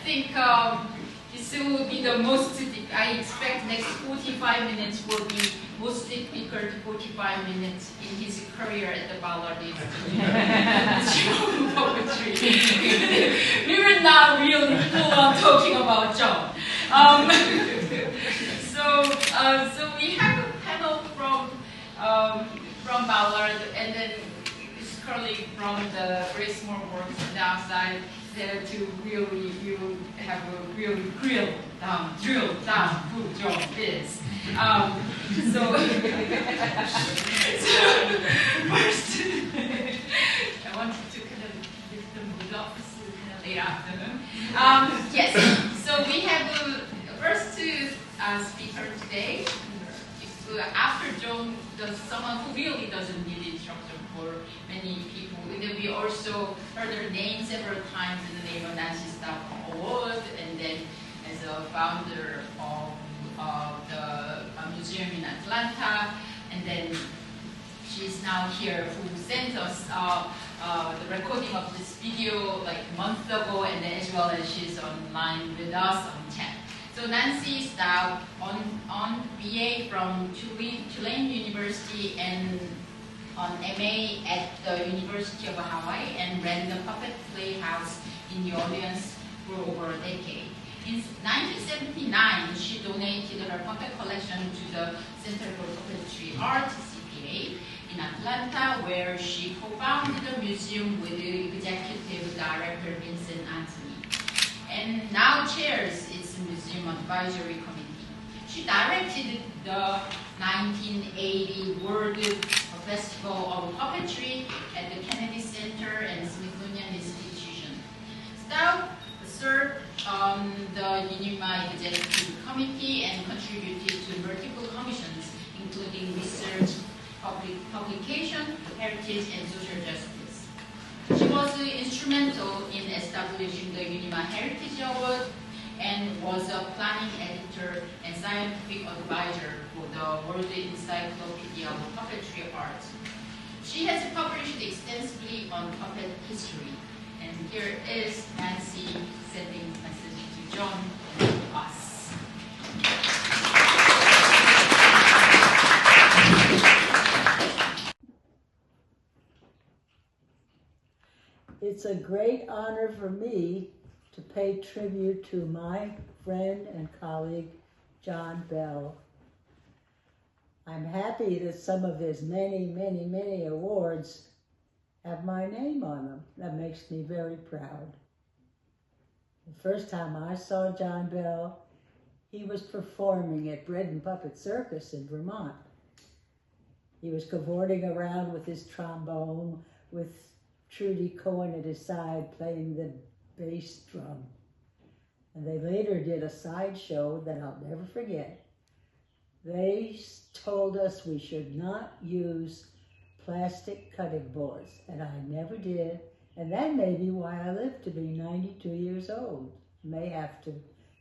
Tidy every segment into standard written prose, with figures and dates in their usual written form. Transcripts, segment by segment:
think this will be the most, I expect next 45 minutes will be most difficult 45 minutes in his career at the Ballard Institute. Poetry. We were not really full on talking about John. So we have a panel from Ballard, and then this colleague from the very small works on the outside there to really have a really drill down who John is. So first, I wanted to kind of lift the mood up late afternoon. Yes, so we have the first two speakers today. After John, someone who really doesn't need instruction for many people. And then we also heard her name several times in the name of Nancy Staub Award, and then as a founder of the museum in Atlanta, and then she's now here who sent us the recording of this video like a month ago, and then as well as she's online with us on chat. So Nancy Staub on BA from Tulane University and on MA at the University of Hawaii, and ran the Puppet Playhouse in New Orleans for over a decade. In 1979, she donated her puppet collection to the Center for Puppetry Art, CPA, in Atlanta, where she co-founded the museum with the executive director Vincent Anthony, and now chairs its museum advisory committee. She directed the 1980 World Festival of Puppetry at the Kennedy Center and Smithsonian Institution. Staub served on the UNIMA Executive Committee and contributed to multiple commissions, including research, publication, heritage, and social justice. She was instrumental in establishing the UNIMA Heritage Award and was a planning editor and scientific advisor for the World Encyclopedia of Puppetry Art. She has published extensively on puppet history. And here is Nancy sending a message to John and to us. It's a great honor for me to pay tribute to my friend and colleague, John Bell. I'm happy that some of his many awards have my name on them. That makes me very proud. The first time I saw John Bell, he was performing at Bread and Puppet Circus in Vermont. He was cavorting around with his trombone, with Trudy Cohen at his side playing the bass drum. And they later did a sideshow that I'll never forget. They told us we should not use plastic cutting boards, and I never did, and that may be why I lived to be 92 years old. May have to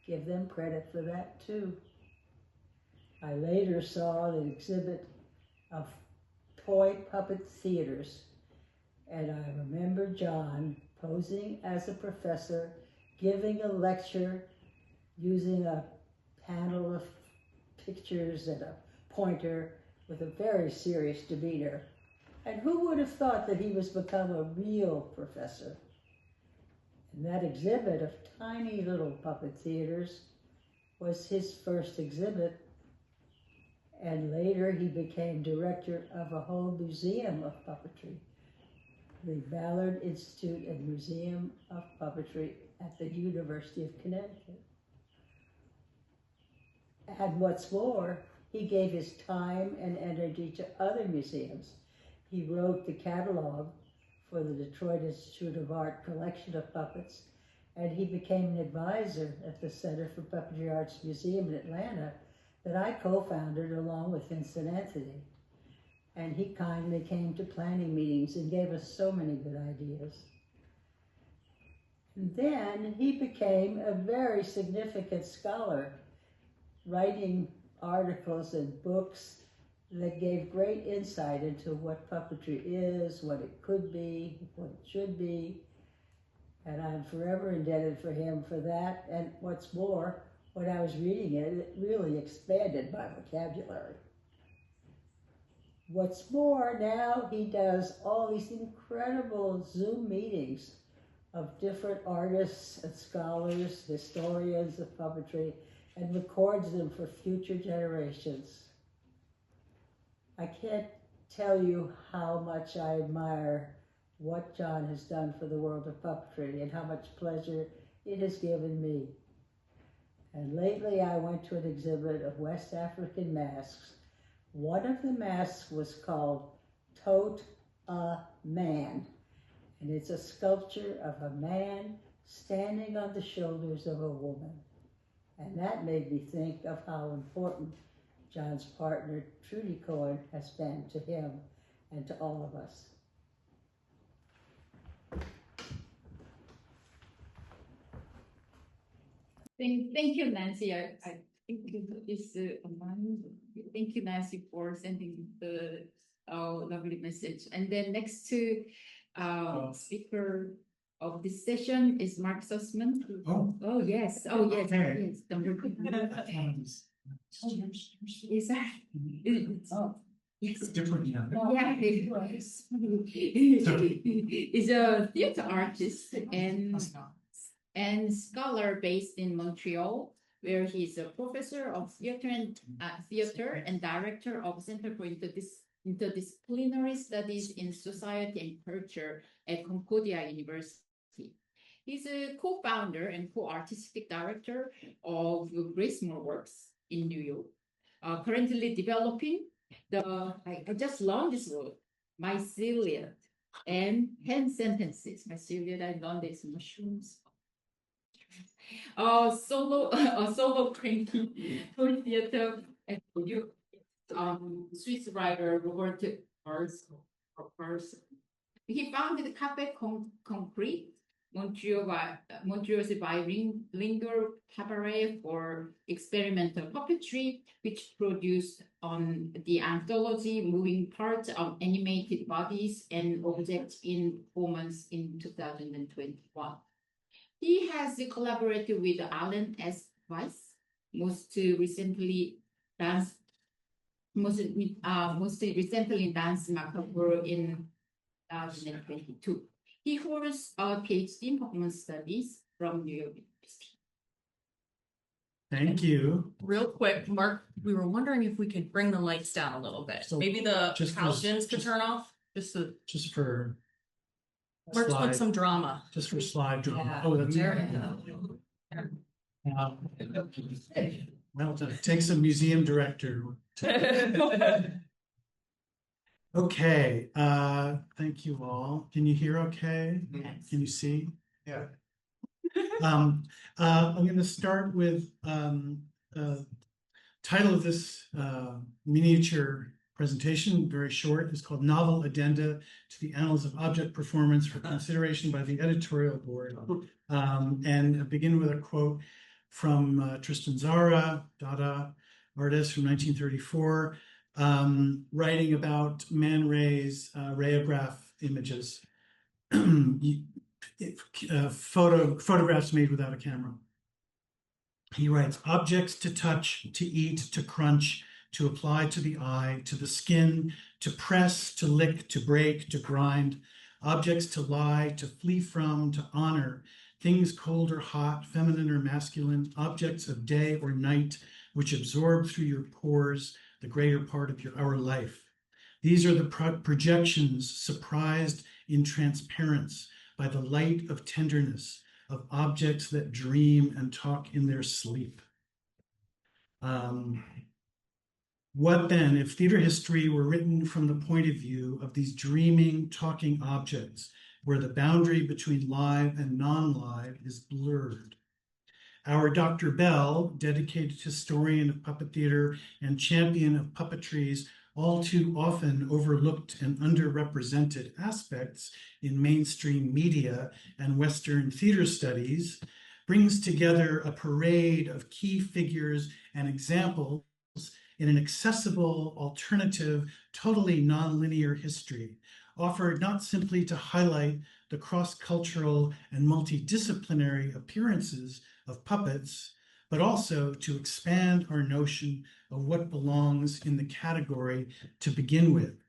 give them credit for that too. I later saw the exhibit of toy puppet theaters, and I remember John posing as a professor, giving a lecture using a panel of pictures and a pointer with a very serious demeanor. And who would have thought that he was become a real professor? And that exhibit of tiny little puppet theaters was his first exhibit. And later he became director of a whole museum of puppetry, the Ballard Institute and Museum of Puppetry at the University of Connecticut. And what's more, he gave his time and energy to other museums. He wrote the catalog for the Detroit Institute of Art collection of puppets, and he became an advisor at the Center for Puppetry Arts Museum in Atlanta that I co-founded along with Vincent Anthony. And he kindly came to planning meetings and gave us so many good ideas. And then he became a very significant scholar, writing articles and books that gave great insight into what puppetry is, what it could be, what it should be. And I'm forever indebted for him for that. And what's more, when I was reading it, it really expanded my vocabulary. What's more, now he does all these incredible Zoom meetings of different artists and scholars, historians of puppetry, and records them for future generations. I can't tell you how much I admire what John has done for the world of puppetry and how much pleasure it has given me. And lately I went to an exhibit of West African masks. One of the masks was called Tote a Man, and it's a sculpture of a man standing on the shoulders of a woman. And that made me think of how important John's partner, Trudy Cohen, has been to him and to all of us. Thank you, Nancy. I think it's thank you, Nancy, for sending the lovely message. And then next to speaker of this session is Mark Sussman. Oh yes. Oh yes. Okay. Yes. Is that? Oh. Yes. It's different, yeah. Yeah, he's a theater artist and scholar based in Montreal, where he's a professor of theater and director of Center for Interdisciplinary Studies in Society and Culture at Concordia University. He's a co-founder and co-artistic director of Gracemore Works in New York, currently developing I just learned this word, mycelium and 10 sentences. Mycelium, I learned this mushrooms. Solo cranking for theater and Swiss writer Robert Pers. He founded Cafe Concrete, Montreal's bilingual cabaret for experimental puppetry, which produced on the anthology Moving Parts of Animated Bodies and Objects in Performance in 2021. He has collaborated with Alan S. Weiss, most recently Dance Macabre in 2022. He holds a PhD in performance studies from New York University. Thank you. Real quick, Mark, we were wondering if we could bring the lights down a little bit. So maybe the just for- halogens could just- turn off. Just for Mark's slide, put some drama. just for slide drama. Yeah. Oh, that's There well, it takes a museum director. Okay, thank you all. Can you hear okay? Yes. Can you see? Yeah. I'm going to start with title of this miniature presentation, very short, is called Novel Addenda to the Annals of Object Performance for Consideration by the Editorial Board. And I begin with a quote from Tristan Tzara, Dada artist from 1934, writing about Man Ray's rayograph images, photographs made without a camera. He writes, objects to touch, to eat, to crunch, to apply to the eye, to the skin, to press, to lick, to break, to grind, objects to lie, to flee from, to honor, things cold or hot, feminine or masculine, objects of day or night, which absorb through your pores the greater part of our life. These are the projections surprised in transparence by the light of tenderness of objects that dream and talk in their sleep. What then if theater history were written from the point of view of these dreaming, talking objects, where the boundary between live and non-live is blurred? Our Dr. Bell, dedicated historian of puppet theater and champion of puppetry's all too often overlooked and underrepresented aspects in mainstream media and Western theater studies, brings together a parade of key figures and examples in an accessible, alternative, totally nonlinear history, offered not simply to highlight the cross-cultural and multidisciplinary appearances of puppets, but also to expand our notion of what belongs in the category to begin with.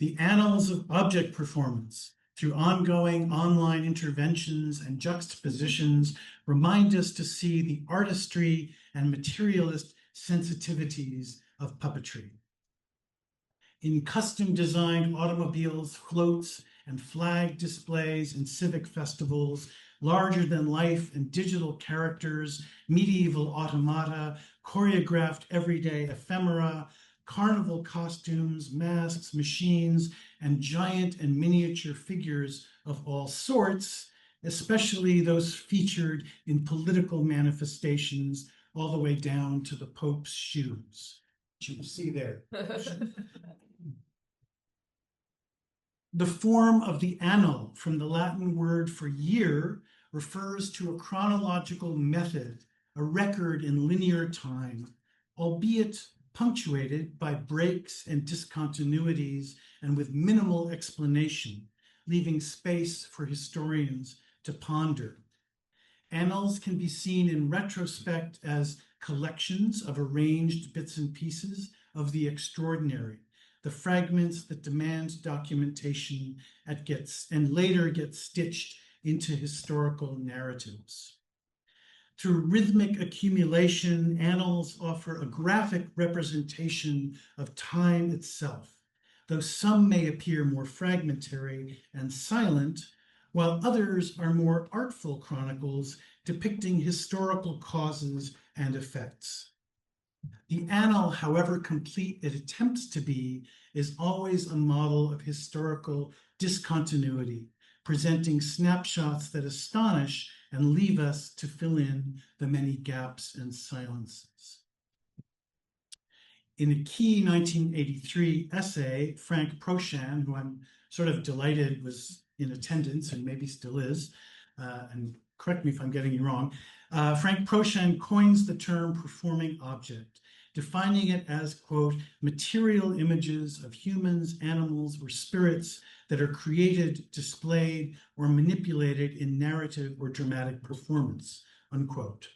The annals of object performance, through ongoing online interventions and juxtapositions, remind us to see the artistry and materialist sensitivities of puppetry. In custom-designed automobiles, floats, and flag displays in civic festivals, larger-than-life and digital characters, medieval automata, choreographed everyday ephemera, carnival costumes, masks, machines, and giant and miniature figures of all sorts, especially those featured in political manifestations all the way down to the Pope's shoes. You can see there. The form of the annal, from the Latin word for year, refers to a chronological method, a record in linear time, albeit punctuated by breaks and discontinuities and with minimal explanation, leaving space for historians to ponder. Annals can be seen in retrospect as collections of arranged bits and pieces of the extraordinary, the fragments that demand documentation and later get stitched into historical narratives. Through rhythmic accumulation, annals offer a graphic representation of time itself, though some may appear more fragmentary and silent, while others are more artful chronicles depicting historical causes and effects. The annal, however complete it attempts to be, is always a model of historical discontinuity, presenting snapshots that astonish and leave us to fill in the many gaps and silences. In a key 1983 essay, Frank Prochan, who I'm sort of delighted was in attendance and maybe still is, and correct me if I'm getting it wrong, Frank Prochan coins the term performing object, defining it as, quote, material images of humans, animals, or spirits that are created, displayed, or manipulated in narrative or dramatic performance, unquote.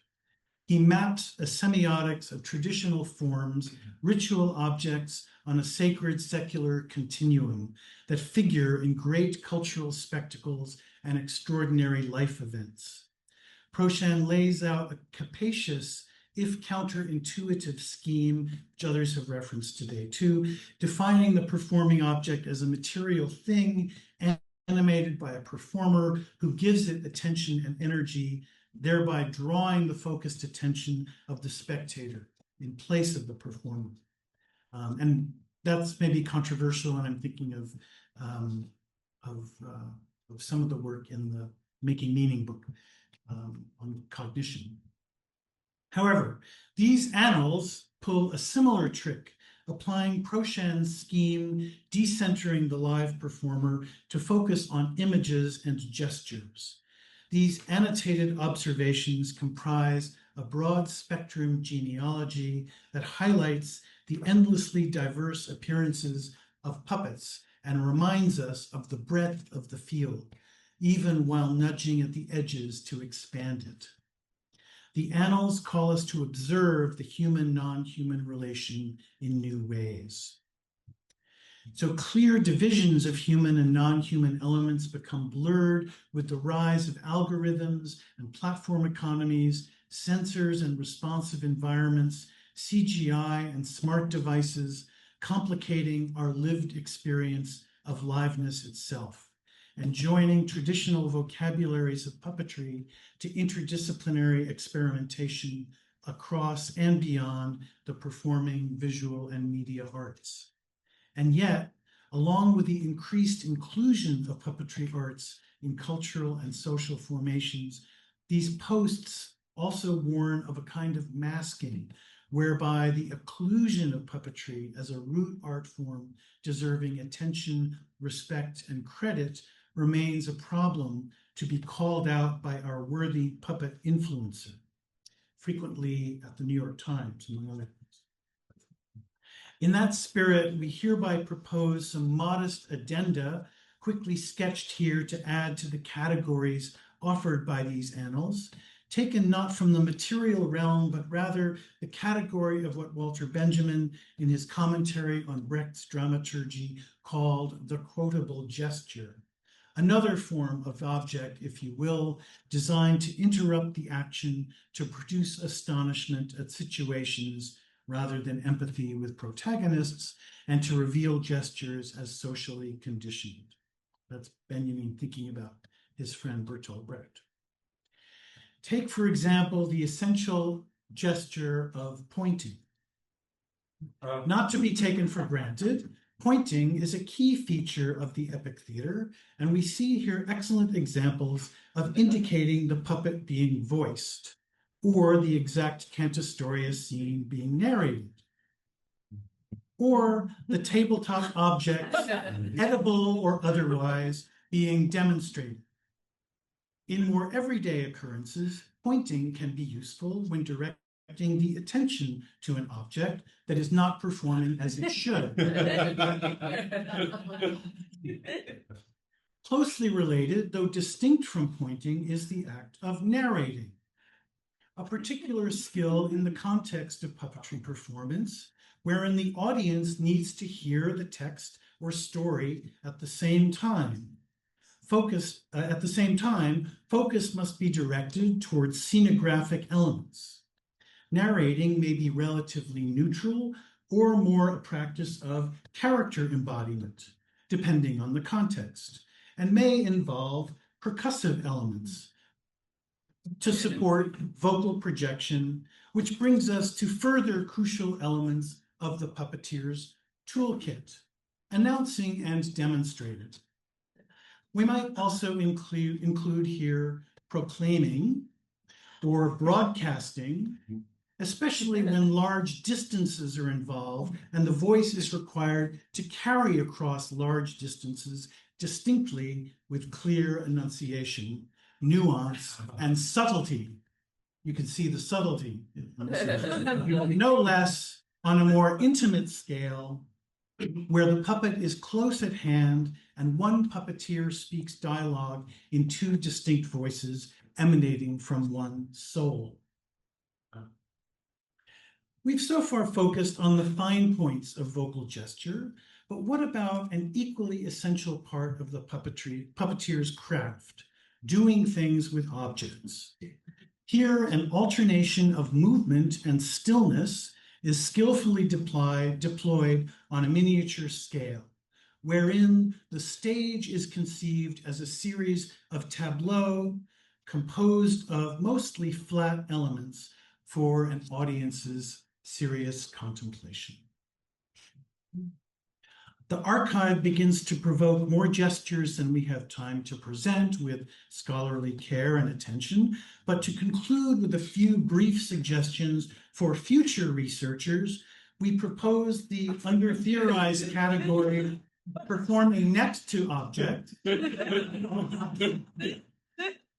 He maps a semiotics of traditional forms, ritual objects on a sacred secular continuum that figure in great cultural spectacles and extraordinary life events. Prochan lays out a capacious, if counterintuitive scheme, which others have referenced today too, defining the performing object as a material thing animated by a performer who gives it attention and energy, thereby drawing the focused attention of the spectator in place of the performer. And that's maybe controversial, and I'm thinking of some of the work in the Making Meaning book on cognition. However, these annals pull a similar trick, applying Prochan's scheme, decentering the live performer to focus on images and gestures. These annotated observations comprise a broad spectrum genealogy that highlights the endlessly diverse appearances of puppets and reminds us of the breadth of the field, even while nudging at the edges to expand it. The annals call us to observe the human-non-human relation in new ways. So clear divisions of human and non-human elements become blurred with the rise of algorithms and platform economies, sensors and responsive environments, CGI and smart devices, complicating our lived experience of liveness itself, and joining traditional vocabularies of puppetry to interdisciplinary experimentation across and beyond the performing, visual, and media arts. And yet, along with the increased inclusion of puppetry arts in cultural and social formations, these posts also warn of a kind of masking, whereby the occlusion of puppetry as a root art form deserving attention, respect, and credit remains a problem to be called out by our worthy puppet influencer, frequently at the New York Times, among other things. In that spirit, we hereby propose some modest addenda quickly sketched here to add to the categories offered by these annals, taken not from the material realm, but rather the category of what Walter Benjamin, in his commentary on Brecht's dramaturgy, called the quotable gesture, another form of object, if you will, designed to interrupt the action, to produce astonishment at situations rather than empathy with protagonists, and to reveal gestures as socially conditioned. That's Benjamin thinking about his friend Bertolt Brecht. Take, for example, the essential gesture of pointing. Not to be taken for granted, pointing is a key feature of the epic theater, and we see here excellent examples of indicating the puppet being voiced, or the exact cantastoria scene being narrated, or the tabletop objects, edible or otherwise, being demonstrated. In more everyday occurrences, pointing can be useful when directing the attention to an object that is not performing as it should. Closely related, though distinct from pointing, is the act of narrating, a particular skill in the context of puppetry performance, wherein the audience needs to hear the text or story at the same time. Focus must be directed towards scenographic elements. Narrating may be relatively neutral or more a practice of character embodiment, depending on the context, and may involve percussive elements to support vocal projection, which brings us to further crucial elements of the puppeteer's toolkit, announcing and demonstrated. We might also include here proclaiming or broadcasting, especially when large distances are involved and the voice is required to carry across large distances distinctly with clear enunciation, nuance, and subtlety. You can see the subtlety. No less on a more intimate scale, where the puppet is close at hand and one puppeteer speaks dialogue in two distinct voices emanating from one soul. We've so far focused on the fine points of vocal gesture, but what about an equally essential part of the puppeteer's craft, doing things with objects? Here, an alternation of movement and stillness is skillfully deployed on a miniature scale, wherein the stage is conceived as a series of tableaux composed of mostly flat elements for an audience's serious contemplation. The archive begins to provoke more gestures than we have time to present with scholarly care and attention, but to conclude with a few brief suggestions for future researchers, we propose the under-theorized category performing next to object,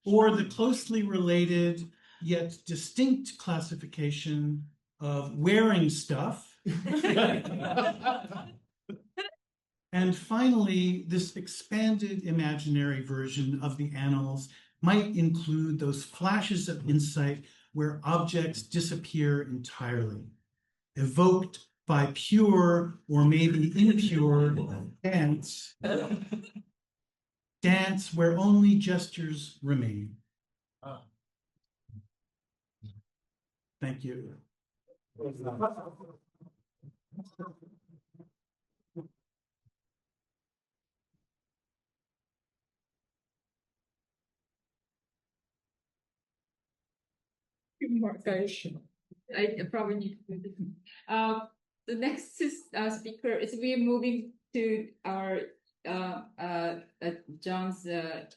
or the closely related yet distinct classification of wearing stuff. And finally, this expanded imaginary version of the annals might include those flashes of insight where objects disappear entirely, evoked by pure or maybe impure dance, dance where only gestures remain. Thank you. I probably need to do this. The next speaker is we're moving to our John's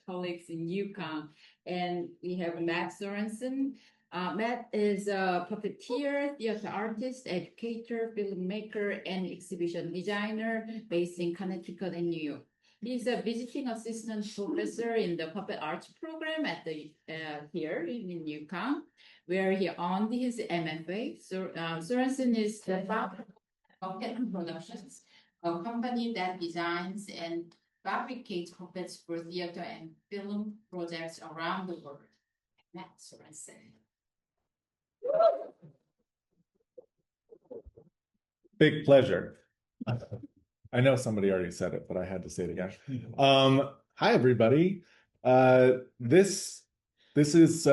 colleagues in UConn, and we have Matt Sorensen. Matt is a puppeteer, theater artist, educator, filmmaker, and exhibition designer based in Connecticut and New York. He's a visiting assistant professor in the puppet arts program at the here in UConn, where he earned his MFA. So Sorensen is the founder of Editorial Productions, a company that designs and fabricates puppets for theater and film projects around the world. Matt Sorensen. Big pleasure. I know somebody already said it, but I had to say it again. Hi, everybody. This is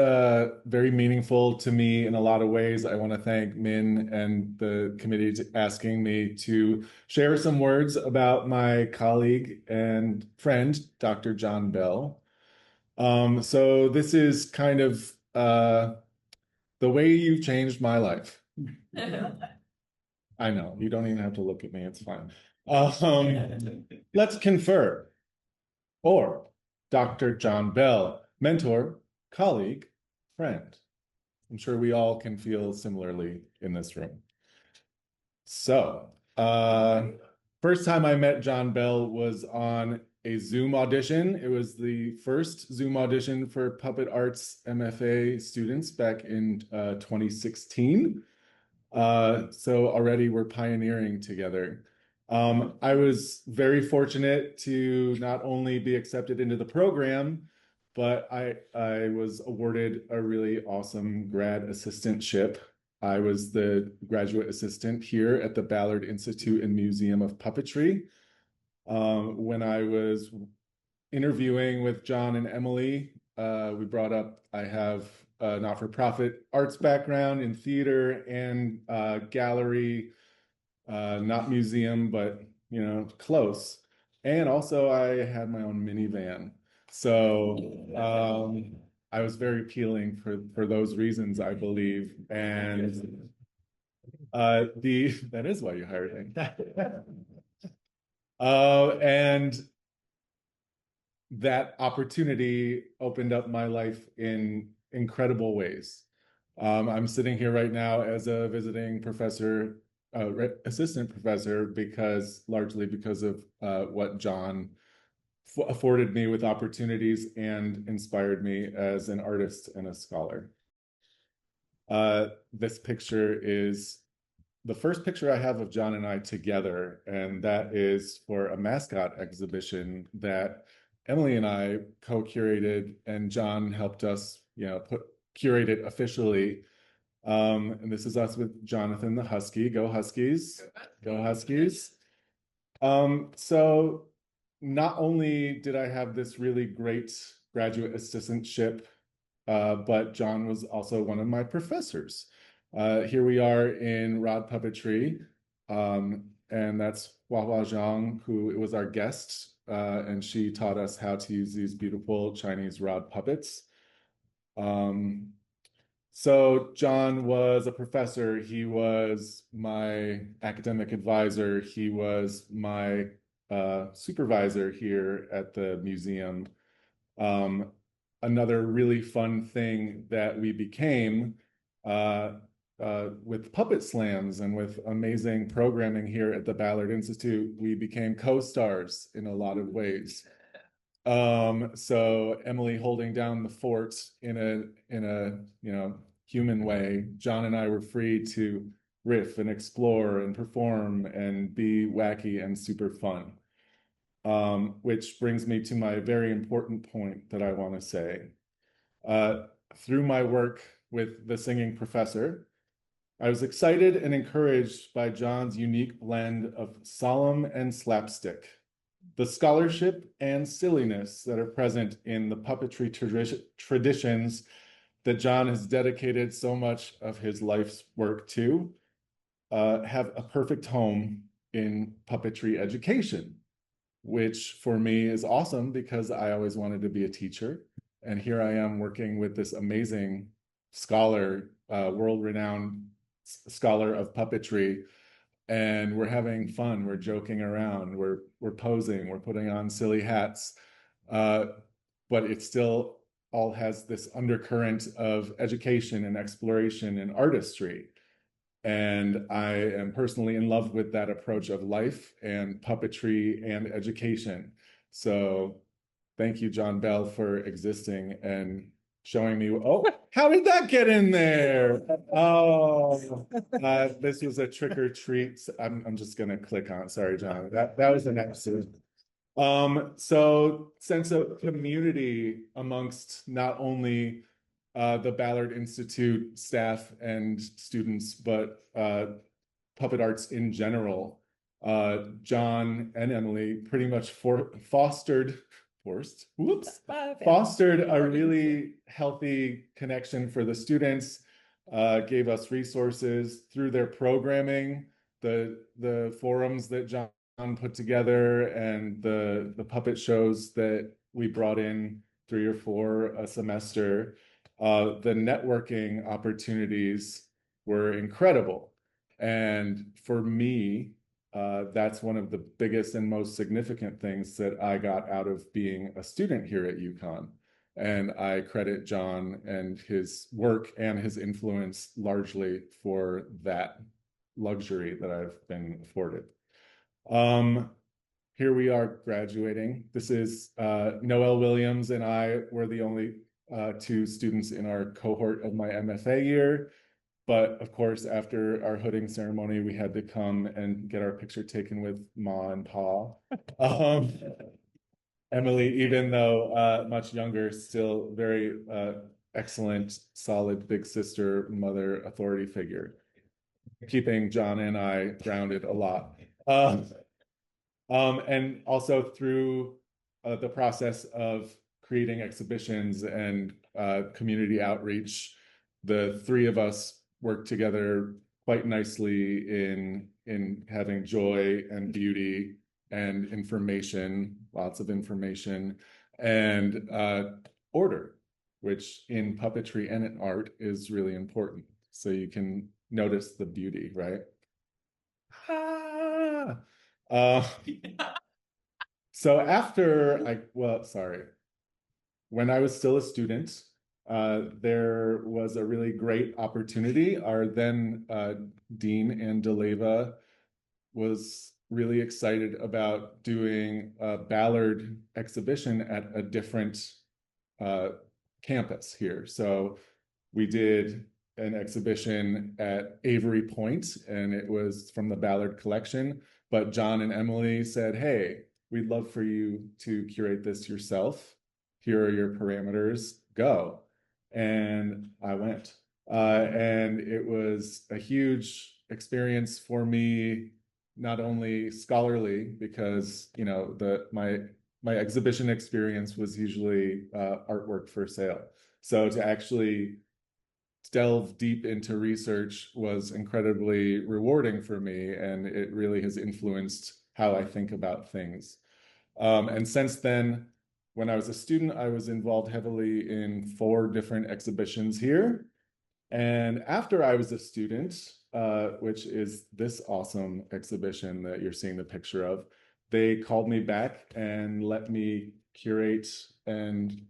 very meaningful to me in a lot of ways. I want to thank Min and the committee asking me to share some words about my colleague and friend, Dr. John Bell. So this is kind of the way you've changed my life. I know, you don't even have to look at me, it's fine. Let's confer. Or Dr. John Bell, mentor, colleague, friend. I'm sure we all can feel similarly in this room. So, first time I met John Bell was on a Zoom audition. It was the first Zoom audition for Puppet Arts MFA students back in 2016. So already we're pioneering together. I was very fortunate to not only be accepted into the program, but I was awarded a really awesome grad assistantship. I was the graduate assistant here at the Ballard Institute and Museum of Puppetry. When I was interviewing with John and Emily, we brought up I have a not-for-profit arts background in theater and gallery, not museum, but close. And also I had my own minivan. So I was very appealing for those reasons, I believe. And that is why you hired me. And that opportunity opened up my life in incredible ways. I'm sitting here right now as a visiting professor, assistant professor, largely because of what John afforded me with opportunities and inspired me as an artist and a scholar. This picture is the first picture I have of John and I together, and that is for a mascot exhibition that Emily and I co-curated, and John helped us, curate it officially. And this is us with Jonathan the Husky. Go Huskies! Go Huskies! So not only did I have this really great graduate assistantship, but John was also one of my professors. Here we are in rod puppetry, and that's Hua Hua Zhang, who was our guest, and she taught us how to use these beautiful Chinese rod puppets. So John was a professor. He was my academic advisor. He was my supervisor here at the museum. Another really fun thing that we became with puppet slams and with amazing programming here at the Ballard Institute, we became co-stars in a lot of ways. So Emily holding down the fort in a human way. John and I were free to riff and explore and perform and be wacky and super fun. Which brings me to my very important point that I want to say. Through my work with the singing professor, I was excited and encouraged by John's unique blend of solemn and slapstick, the scholarship and silliness that are present in the puppetry traditions that John has dedicated so much of his life's work to, have a perfect home in puppetry education, which for me is awesome because I always wanted to be a teacher. And here I am working with this amazing scholar, world-renowned scholar of puppetry, and we're having fun, we're joking around, we're posing, we're putting on silly hats, but it still all has this undercurrent of education and exploration and artistry. And I am personally in love with that approach of life and puppetry and education. So thank you, John Bell, for existing and showing me, oh, how did that get in there? Oh, this was a trick or treat. I'm just gonna click on, sorry, John. That was an accident. So sense of community amongst not only the Ballard Institute staff and students, but puppet arts in general. John and Emily pretty much fostered a really healthy connection for the students, gave us resources through their programming, the forums that John put together, and the puppet shows that we brought in 3 or 4 a semester. The networking opportunities were incredible. And for me, that's one of the biggest and most significant things that I got out of being a student here at UConn. And I credit John and his work and his influence largely for that luxury that I've been afforded. Here we are graduating. This is Noel Williams and I were the only 2 students in our cohort of my MFA year. But of course, after our hooding ceremony, we had to come and get our picture taken with Ma and Pa. Emily, even though much younger, still very excellent, solid big sister, mother, authority figure, keeping John and I grounded a lot. And also through the process of creating exhibitions and community outreach, the 3 of us work together quite nicely in having joy and beauty and information, lots of information, and order, which in puppetry and in art is really important. So you can notice the beauty, right? So when I was still a student, there was a really great opportunity. Our then Dean Ann DeLeva was really excited about doing a Ballard exhibition at a different campus here. So we did an exhibition at Avery Point, and it was from the Ballard collection. But John and Emily said, hey, we'd love for you to curate this yourself. Here are your parameters, go. And I went. And it was a huge experience for me, not only scholarly, because my exhibition experience was usually artwork for sale. So to actually delve deep into research was incredibly rewarding for me, and it really has influenced how I think about things. And since then, when I was a student, I was involved heavily in 4 different exhibitions here. And after I was a student, which is this awesome exhibition that you're seeing the picture of, they called me back and let me curate and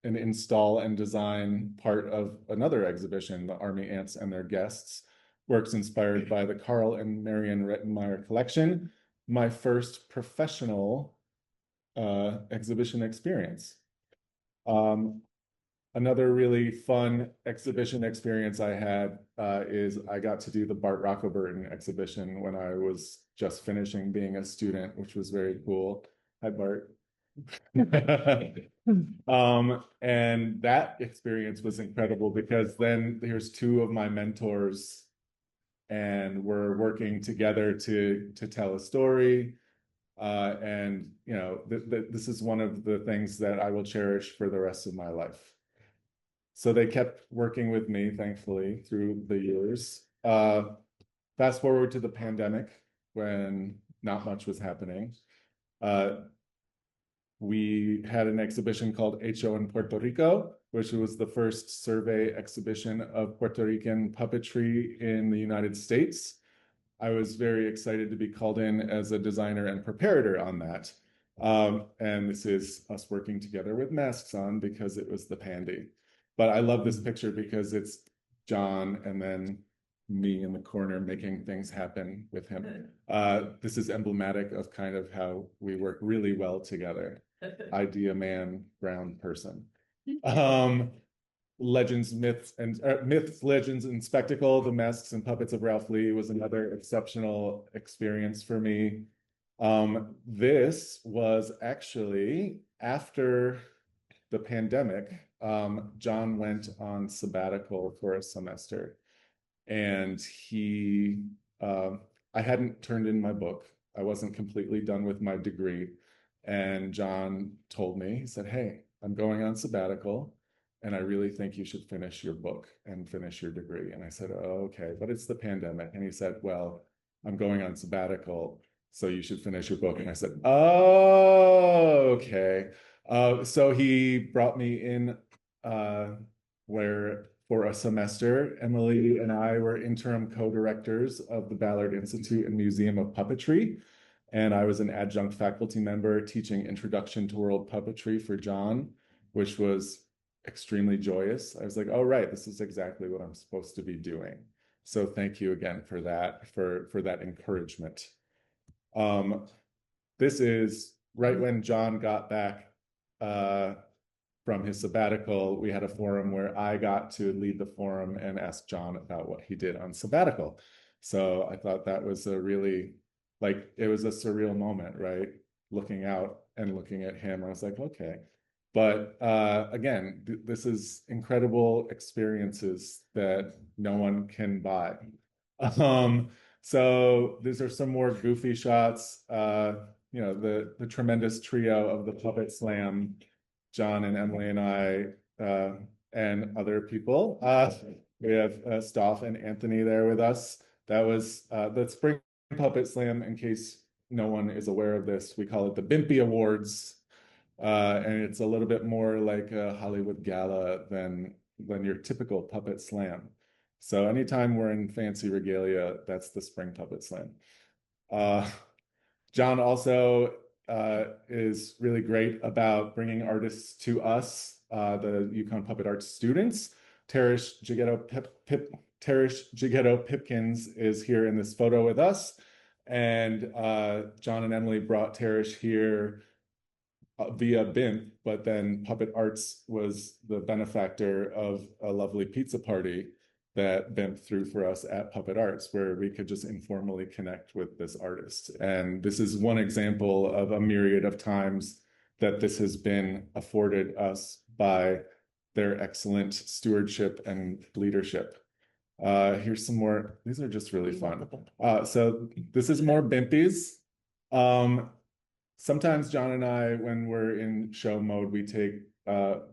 install and design part of another exhibition, the Army Ants and Their Guests, works inspired by the Carl and Marion Rettenmeyer collection, my first professional exhibition experience. Another really fun exhibition experience I had is I got to do the Bart Roccoburton exhibition when I was just finishing being a student, which was very cool. Hi, Bart. And that experience was incredible because then here's 2 of my mentors and we're working together to tell a story. And this is one of the things that I will cherish for the rest of my life. So they kept working with me, thankfully, through the years. Fast forward to the pandemic when not much was happening. We had an exhibition called HO in Puerto Rico, which was the first survey exhibition of Puerto Rican puppetry in the United States. I was very excited to be called in as a designer and preparator on that. And this is us working together with masks on because it was the pandy. But I love this picture because it's John and then me in the corner making things happen with him. This is emblematic of kind of how we work really well together. Idea man, ground person. Legends, myths, legends, and spectacle. The Masks and Puppets of Ralph Lee was another exceptional experience for me. This was actually after the pandemic. John went on sabbatical for a semester, and I hadn't turned in my book. I wasn't completely done with my degree. And John told me, he said, "Hey, I'm going on sabbatical, and I really think you should finish your book and finish your degree." And I said, "Oh, okay, but it's the pandemic." And he said, "Well, I'm going on sabbatical, so you should finish your book." And I said, "Oh, okay." So he brought me in where for a semester, Emily and I were interim co-directors of the Ballard Institute and Museum of Puppetry. And I was an adjunct faculty member teaching Introduction to World Puppetry for John, which was extremely joyous. I was like, "Oh, right, this is exactly what I'm supposed to be doing." So thank you again for that, for that encouragement. This is right when John got back from his sabbatical. We had a forum where I got to lead the forum and ask John about what he did on sabbatical. So I thought that was a really, like, it was a surreal moment, right? Looking out and looking at him, I was like, okay. But again, this is incredible experiences that no one can buy. So these are some more goofy shots. You know, the tremendous trio of the Puppet Slam, John and Emily and I, and other people. We have Staub and Anthony there with us. That was the Spring Puppet Slam. In case no one is aware of this, we call it the Bimpy Awards. And it's a little bit more like a Hollywood gala than your typical Puppet Slam. So anytime we're in fancy regalia, that's the Spring Puppet Slam. John also is really great about bringing artists to us, the UConn Puppet Arts students. Tarish Jighetto Pipkins is here in this photo with us. And John and Emily brought Tarish here via BIMP, but then Puppet Arts was the benefactor of a lovely pizza party that BIMP threw for us at Puppet Arts, where we could just informally connect with this artist. And this is one example of a myriad of times that this has been afforded us by their excellent stewardship and leadership. Here's some more. These are just really fun. So this is more Bimpies. Sometimes John and I, when we're in show mode, we take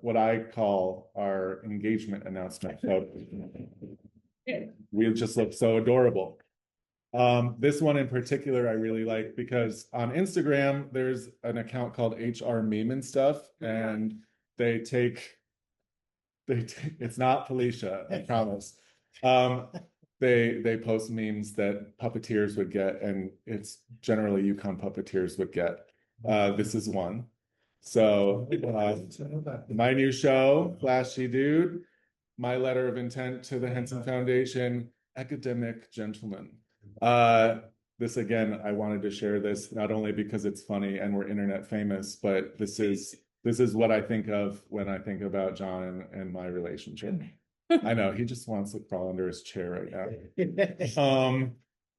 what I call our engagement announcement photo. We just look so adorable. This one in particular I really like because on Instagram there's an account called HR Meme and Stuff, and they take it's not Felicia, I promise. They post memes that puppeteers would get, and it's generally UConn puppeteers would get. This is one. So my new show, Flashy Dude, my letter of intent to the Henson Foundation, academic gentleman. This again, I wanted to share this not only because it's funny and we're internet famous, but this is what I think of when I think about John and my relationship. I know he just wants to crawl under his chair right now.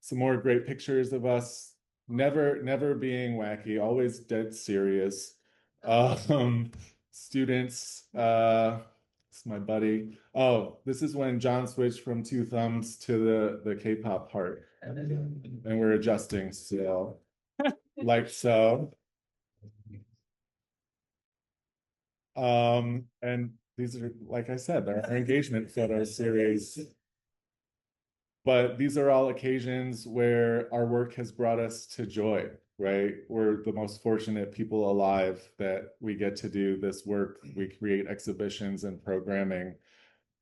Some more great pictures of us, never being wacky, always dead serious. Students, it's my buddy. Oh, this is when John switched from two thumbs to the K-pop heart, and we're adjusting still, like so. And these are, like I said, they're our engagement photo series. But these are all occasions where our work has brought us to joy, right? We're the most fortunate people alive that we get to do this work. We create exhibitions and programming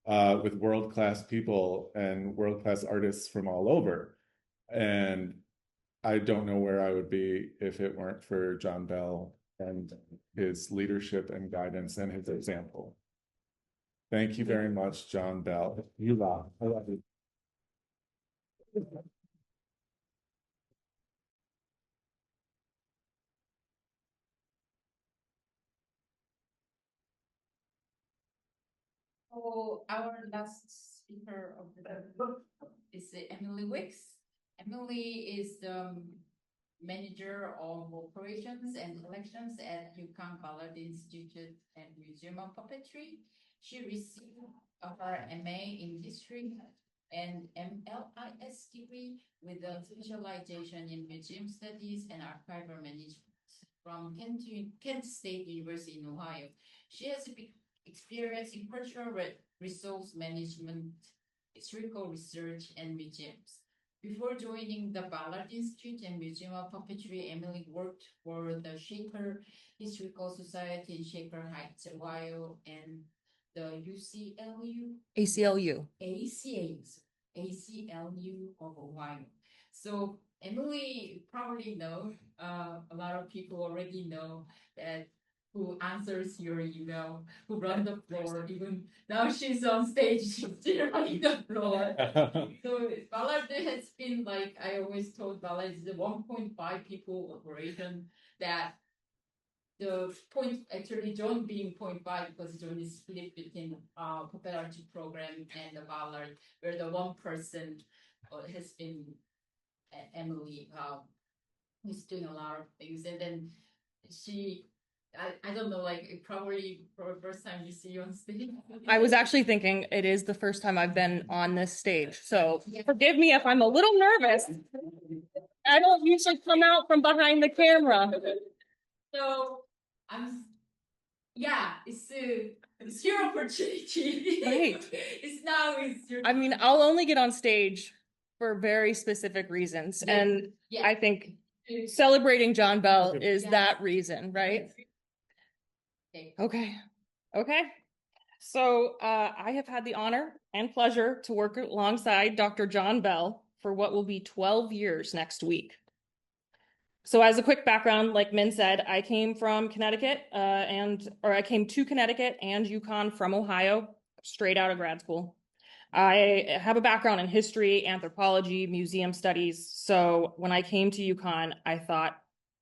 with world-class people and world-class artists from all over. And I don't know where I would be if it weren't for John Bell and his leadership and guidance and his example. Thank you very much, John Bell. You rock. I love you. So our last speaker of the book is Emily Wicks. Emily is manager of operations and collections at UConn Ballard Institute and Museum of Puppetry. She received her MA in history and MLIS degree with a specialization in museum studies and archival management from Kent State University in Ohio. She has experience in cultural resource management, historical research, and museums. Before joining the Ballard Institute and Museum of Puppetry, Emily worked for the Shaker Historical Society in Shaker Heights, Ohio, and the ACLU. ACLU of Ohio. So Emily probably know, a lot of people already know that who answers your email, who runs the floor, even now she's on stage, she's still running the floor. So Ballard has been like, I always told Ballard is a 1.5 people operation that the point, actually John being 0.5 because John is split between Puppetry program and the Ballard, where the one person has been Emily, who's doing a lot of things. And then she, I don't know, like probably for the first time you see you on stage. I was actually thinking it is the first time I've been on this stage, so forgive me if I'm a little nervous. I don't usually come out from behind the camera. So it's your opportunity. Right. It's your. I mean, I'll only get on stage for very specific reasons, and Yeah. I think celebrating John Bell is Yeah. that reason, right? Okay. So I have had the honor and pleasure to work alongside Dr. John Bell for what will be 12 years next week. So as a quick background, like Min said, I came from Connecticut, I came to Connecticut and UConn from Ohio, straight out of grad school. I have a background in history, anthropology, museum studies. So when I came to UConn, I thought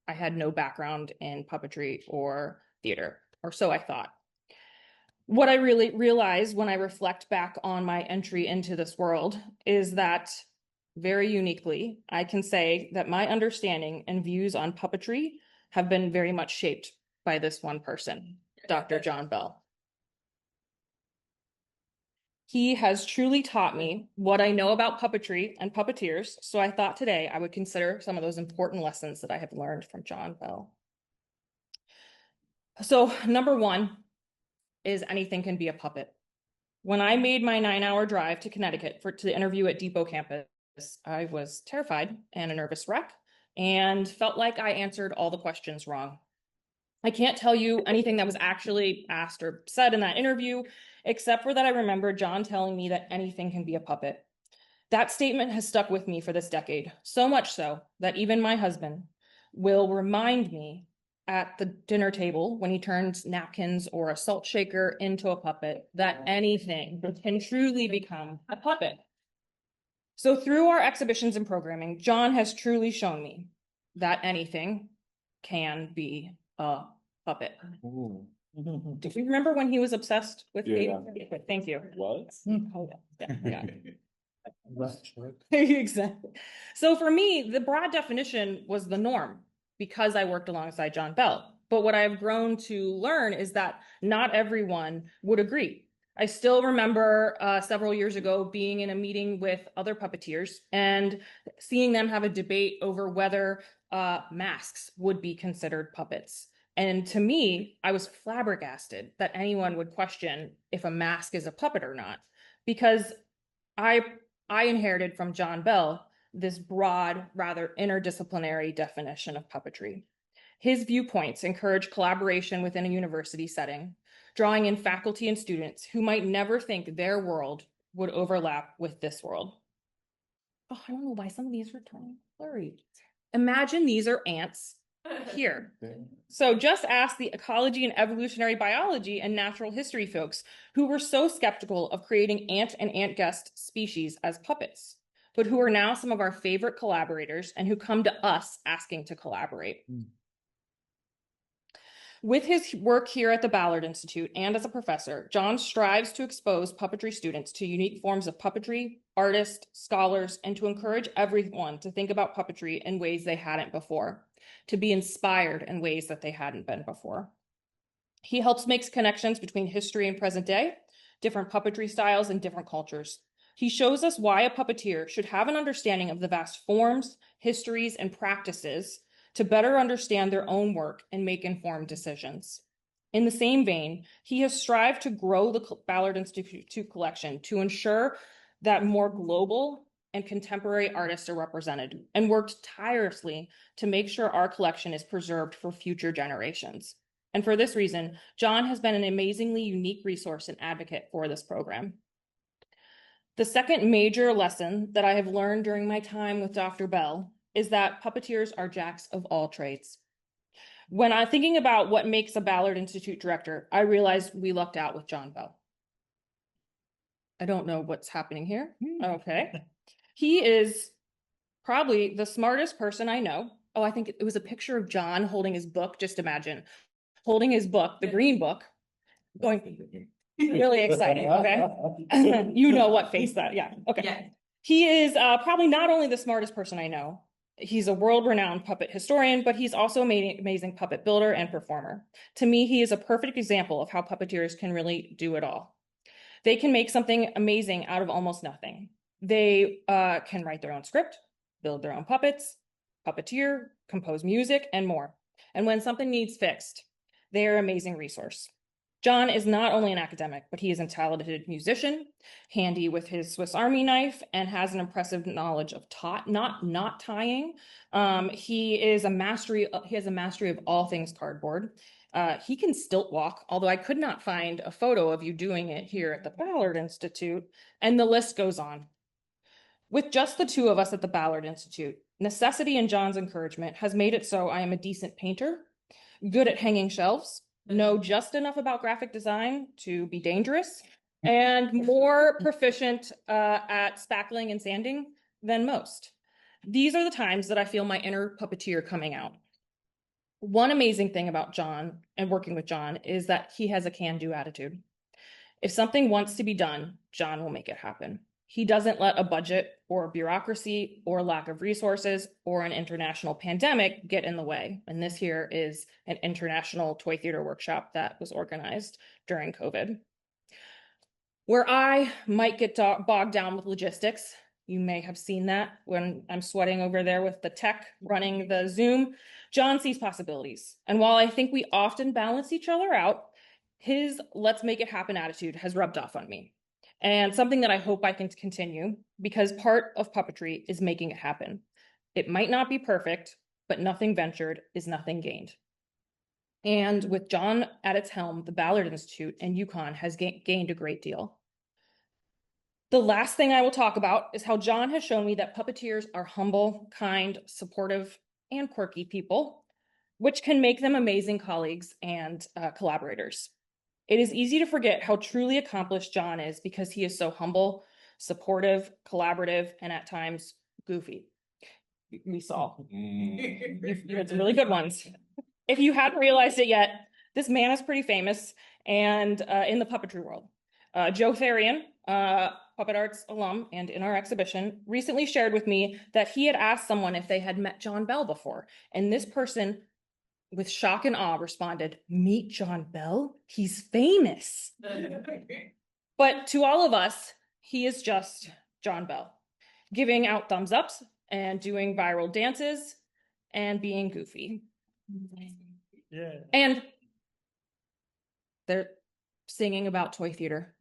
I had no background in puppetry or theater, or so I thought. What I really realized when I reflect back on my entry into this world is that very uniquely, I can say that my understanding and views on puppetry have been very much shaped by this one person, Dr. John Bell. He has truly taught me what I know about puppetry and puppeteers, so I thought today I would consider some of those important lessons that I have learned from John Bell. So number one is anything can be a puppet. When I made my 9-hour drive to Connecticut to the interview at Depot campus, I was terrified and a nervous wreck and felt like I answered all the questions wrong. I can't tell you anything that was actually asked or said in that interview, except for that I remember John telling me that anything can be a puppet. That statement has stuck with me for this decade, so much so that even my husband will remind me at the dinner table when he turns napkins or a salt shaker into a puppet that anything can truly become a puppet. So through our exhibitions and programming, John has truly shown me that anything can be a puppet. Ooh. Do you remember when he was obsessed with Yeah. Kate? Thank you. What? Oh, yeah. Exactly. So for me, the broad definition was the norm because I worked alongside John Bell. But what I've grown to learn is that not everyone would agree. I still remember several years ago being in a meeting with other puppeteers and seeing them have a debate over whether masks would be considered puppets. And to me, I was flabbergasted that anyone would question if a mask is a puppet or not, because I inherited from John Bell this broad, rather interdisciplinary definition of puppetry. His viewpoints encourage collaboration within a university setting, drawing in faculty and students who might never think their world would overlap with this world. Oh, I don't know why some of these are turning blurry. Imagine these are ants here. So just ask the ecology and evolutionary biology and natural history folks who were so skeptical of creating ant and ant guest species as puppets, but who are now some of our favorite collaborators and who come to us asking to collaborate. With his work here at the Ballard Institute and as a professor, John strives to expose puppetry students to unique forms of puppetry, artists, scholars, and to encourage everyone to think about puppetry in ways they hadn't before, to be inspired in ways that they hadn't been before. He helps make connections between history and present day, different puppetry styles, and different cultures. He shows us why a puppeteer should have an understanding of the vast forms, histories, and practices to better understand their own work and make informed decisions. In the same vein, he has strived to grow the Ballard Institute collection to ensure that more global and contemporary artists are represented, and worked tirelessly to make sure our collection is preserved for future generations. And for this reason, John has been an amazingly unique resource and advocate for this program. The second major lesson that I have learned during my time with Dr. Bell is that puppeteers are jacks of all trades. When I'm thinking about what makes a Ballard Institute director, I realized we lucked out with John Bell. I don't know what's happening here. Okay. He is probably the smartest person I know. Oh, I think it was a picture of John holding his book. Just imagine holding his book, the green book, going really exciting. Okay. You know what face that. Yeah. Okay. Yeah. He is probably not only the smartest person I know, he's a world-renowned puppet historian, but he's also an amazing puppet builder and performer. To me, he is a perfect example of how puppeteers can really do it all. They can make something amazing out of almost nothing. They can write their own script, build their own puppets, puppeteer, compose music, and more. And when something needs fixed, they are an amazing resource. John is not only an academic, but he is a talented musician, handy with his Swiss Army knife, and has an impressive knowledge of knot tying. He has a mastery of all things cardboard. He can stilt walk, although I could not find a photo of you doing it here at the Ballard Institute, and the list goes on. With just the two of us at the Ballard Institute, necessity and John's encouragement has made it so I am a decent painter, good at hanging shelves, know just enough about graphic design to be dangerous, and more proficient at spackling and sanding than most. These are the times that I feel my inner puppeteer coming out. One amazing thing about John and working with John is that he has a can-do attitude. If something wants to be done, John will make it happen. He doesn't let a budget or bureaucracy or lack of resources or an international pandemic get in the way. And this here is an international toy theater workshop that was organized during COVID. Where I might get bogged down with logistics, you may have seen that when I'm sweating over there with the tech running the Zoom, John sees possibilities. And while I think we often balance each other out, his let's make it happen attitude has rubbed off on me. And something that I hope I can continue, because part of puppetry is making it happen. It might not be perfect, but nothing ventured is nothing gained. And with John at its helm, the Ballard Institute and UConn has gained a great deal. The last thing I will talk about is how John has shown me that puppeteers are humble, kind, supportive, and quirky people, which can make them amazing colleagues and collaborators. It is easy to forget how truly accomplished John is because he is so humble, supportive, collaborative, and at times goofy. We saw. You had some really good ones. If you hadn't realized it yet, this man is pretty famous and in the puppetry world. Joe Therian, Puppet Arts alum and in our exhibition, recently shared with me that he had asked someone if they had met John Bell before. And this person, with shock and awe, responded, "Meet John Bell? He's famous." But to all of us, he is just John Bell, giving out thumbs ups and doing viral dances and being goofy. Yeah. And they're singing about toy theater.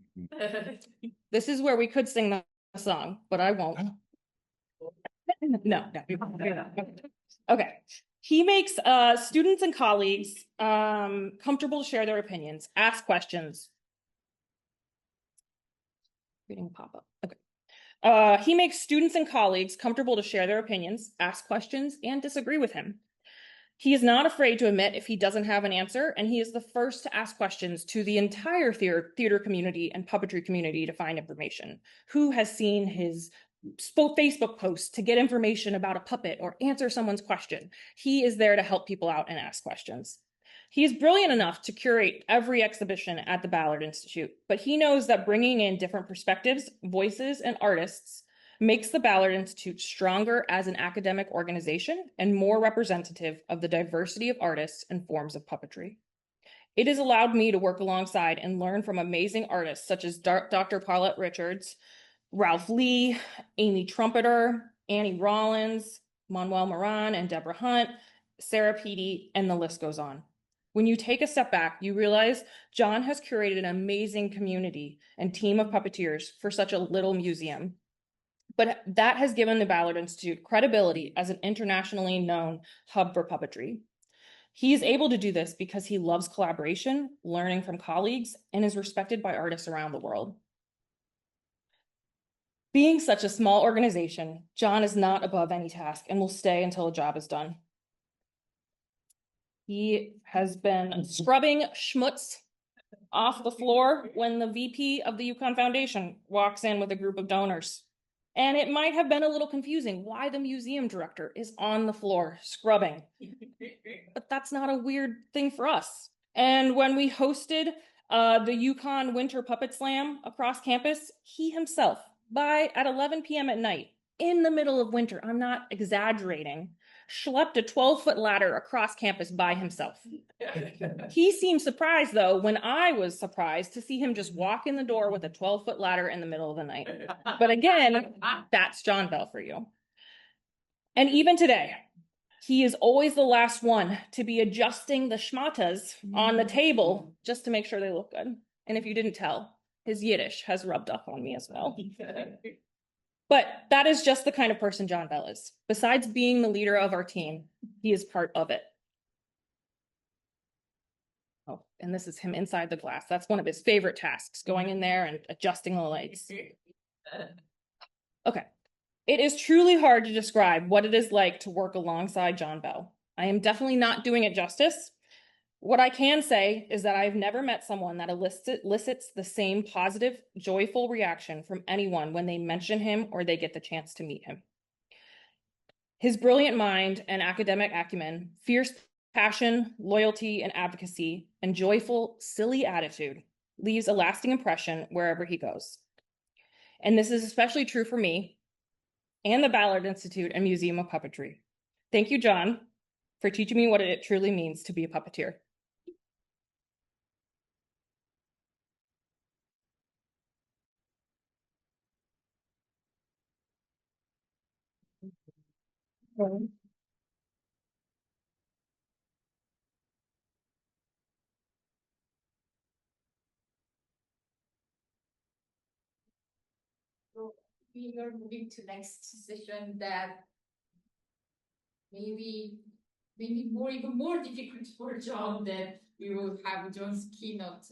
This is where we could sing the song, but I won't. No. Okay. He makes students and colleagues comfortable to share their opinions, ask questions. Reading a pop-up. Okay. He makes students and colleagues comfortable to share their opinions, ask questions, and disagree with him. He is not afraid to admit if he doesn't have an answer, and he is the first to ask questions to the entire theater community and puppetry community to find information. Who has seen his Facebook posts to get information about a puppet or answer someone's question? He is there to help people out and ask questions. He is brilliant enough to curate every exhibition at the Ballard Institute, but he knows that bringing in different perspectives, voices, and artists makes the Ballard Institute stronger as an academic organization and more representative of the diversity of artists and forms of puppetry. It has allowed me to work alongside and learn from amazing artists such as Dr. Paulette Richards, Ralph Lee, Amy Trumpeter, Annie Rollins, Manuel Moran, and Deborah Hunt, Sarah Peaty, and the list goes on. When you take a step back, you realize John has curated an amazing community and team of puppeteers for such a little museum. But that has given the Ballard Institute credibility as an internationally known hub for puppetry. He is able to do this because he loves collaboration, learning from colleagues, and is respected by artists around the world. Being such a small organization, John is not above any task and will stay until a job is done. He has been scrubbing schmutz off the floor when the VP of the UConn Foundation walks in with a group of donors. And it might have been a little confusing why the museum director is on the floor scrubbing. But that's not a weird thing for us. And when we hosted the UConn Winter Puppet Slam across campus, he himself, at 11 p.m. at night, in the middle of winter, I'm not exaggerating, schlepped a 12-foot ladder across campus by himself. He seemed surprised, though, when I was surprised to see him just walk in the door with a 12-foot ladder in the middle of the night. But again, that's John Bell for you. And even today, he is always the last one to be adjusting the schmatas on the table just to make sure they look good. And if you didn't tell, his Yiddish has rubbed off on me as well. But that is just the kind of person John Bell is. Besides being the leader of our team, he is part of it. Oh, and this is him inside the glass. That's one of his favorite tasks, going in there and adjusting the lights. Okay. It is truly hard to describe what it is like to work alongside John Bell. I am definitely not doing it justice. What I can say is that I've never met someone that elicits the same positive, joyful reaction from anyone when they mention him or they get the chance to meet him. His brilliant mind and academic acumen, fierce passion, loyalty, and advocacy, and joyful, silly attitude leaves a lasting impression wherever he goes. And this is especially true for me and the Ballard Institute and Museum of Puppetry. Thank you, John, for teaching me what it truly means to be a puppeteer. So we are moving to next session that maybe even more difficult for John than we will have John's keynote.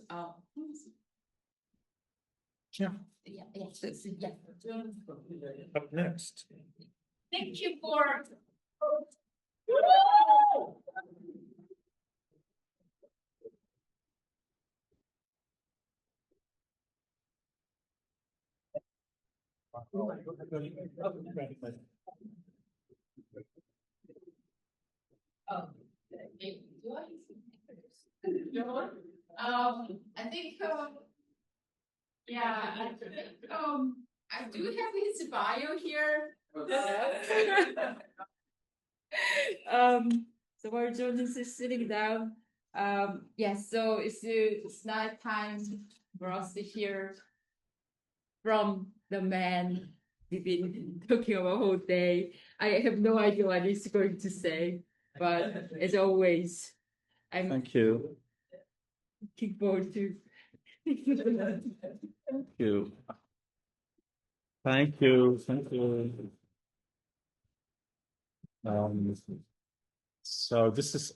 Yeah. Yeah. John. Up next. Thank you for. I think yeah, I do have his bio here. So while John is sitting down, yes, so it's night time for us to hear from the man we've been talking about whole day. I have no idea what he's going to say, but as always, I'm Thank you. looking forward to. Thank you. Thank you. Thank you. So this is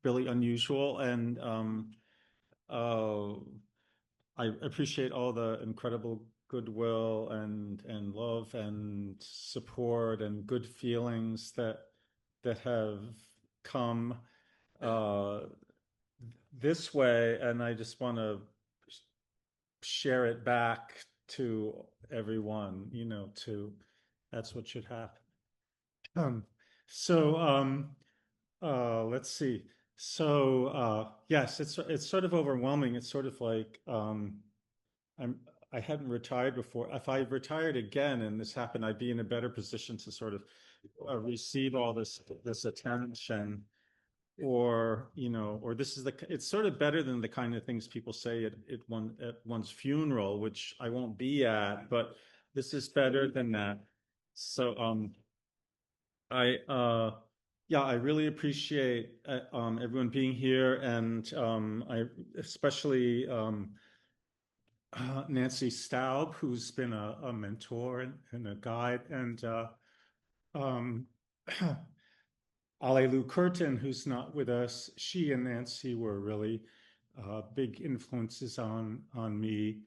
really unusual, and I appreciate all the incredible goodwill and love and support and good feelings that have come this way, and I just want to share it back to everyone, that's what should happen. Let's see. So, yes, it's sort of overwhelming. It's sort of like I'm I hadn't retired before. If I retired again and this happened, I'd be in a better position to sort of receive all this attention, or or this is it's sort of better than the kind of things people say at one's funeral, which I won't be at, but this is better than that. So, I yeah, I really appreciate everyone being here, and I especially Nancy Staub, who's been a mentor and a guide, and um, Alelu Curtin, who's not with us. She and Nancy were really big influences on me.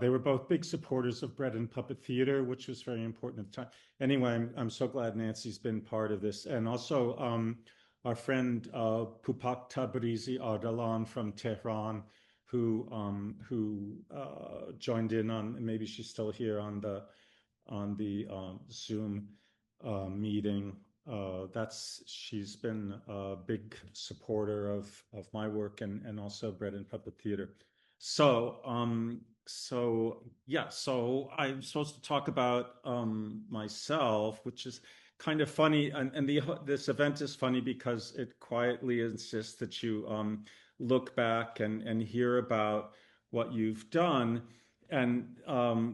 They were both big supporters of bread and puppet theater, which was very important at the time. Anyway, I'm so glad Nancy's been part of this, and also our friend Pupak Tabrizi Ardalan from Tehran, who joined in on, maybe she's still here on the Zoom meeting. She's been a big supporter of my work and also bread and puppet theater. So yeah, so I'm supposed to talk about myself, which is kind of funny, and this event is funny because it quietly insists that you look back and hear about what you've done, and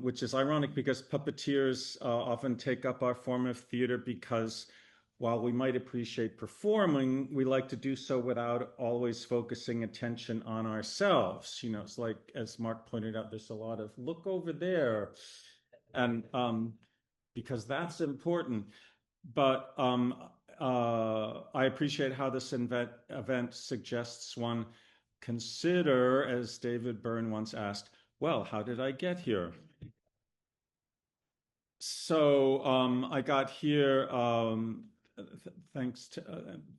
which is ironic because puppeteers often take up our form of theater because while we might appreciate performing, we like to do so without always focusing attention on ourselves. It's like, as Mark pointed out, there's a lot of look over there, and because that's important. But I appreciate how this event suggests one consider, as David Byrne once asked, well, how did I get here? So I got here, thanks to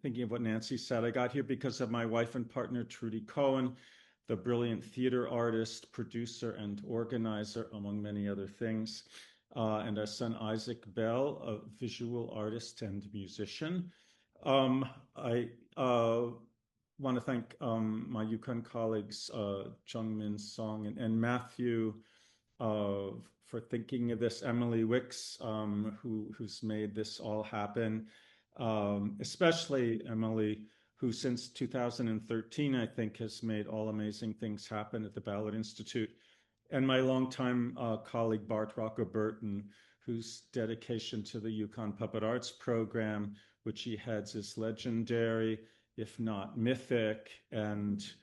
thinking of what Nancy said, I got here because of my wife and partner, Trudy Cohen, the brilliant theater artist, producer, and organizer, among many other things, and our son, Isaac Bell, a visual artist and musician. I want to thank my Yukon colleagues, Jungmin Song and Matthew, for thinking of this, Emily Wicks, who's made this all happen, especially Emily, who since 2013, I think, has made all amazing things happen at the Ballard Institute, and my longtime colleague, Bart Rocco-Burton, whose dedication to the Yukon Puppet Arts program, which he heads, is legendary, if not mythic, and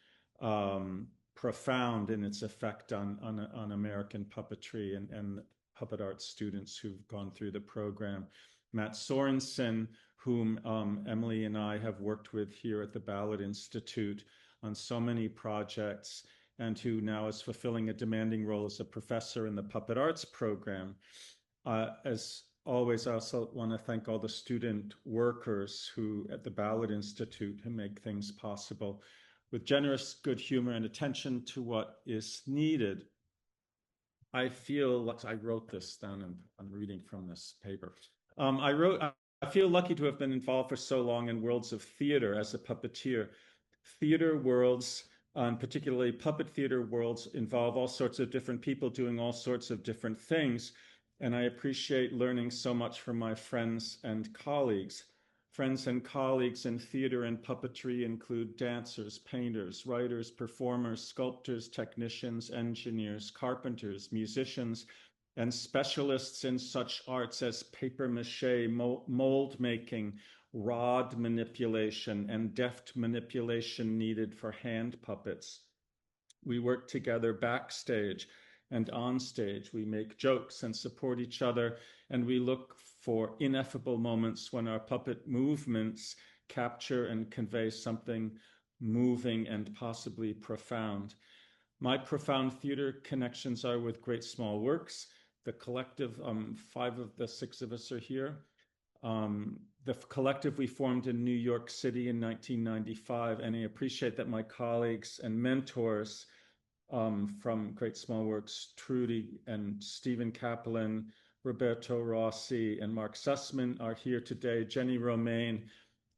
profound in its effect on American puppetry and puppet art students who've gone through the program. Matt Sorensen, whom Emily and I have worked with here at the Ballard Institute on so many projects, and who now is fulfilling a demanding role as a professor in the puppet arts program. As always, I also want to thank all the student workers who at the Ballard Institute who make things possible with generous good humor and attention to what is needed. I feel like I wrote this down, and I'm reading from this paper. I feel lucky to have been involved for so long in worlds of theater as a puppeteer. Theater worlds, particularly puppet theater worlds, involve all sorts of different people doing all sorts of different things. And I appreciate learning so much from my friends and colleagues. Friends and colleagues in theater and puppetry include dancers, painters, writers, performers, sculptors, technicians, engineers, carpenters, musicians, and specialists in such arts as papier-mâché, mold making, rod manipulation, and deft manipulation needed for hand puppets. We work together backstage and on stage. We make jokes and support each other, and we look for ineffable moments when our puppet movements capture and convey something moving and possibly profound. My profound theater connections are with Great Small Works, the collective, 5 of the 6 of us are here. The collective we formed in New York City in 1995, and I appreciate that my colleagues and mentors from Great Small Works, Trudy and Stephen Kaplan, Roberto Rossi, and Mark Sussman are here today. Jenny Romaine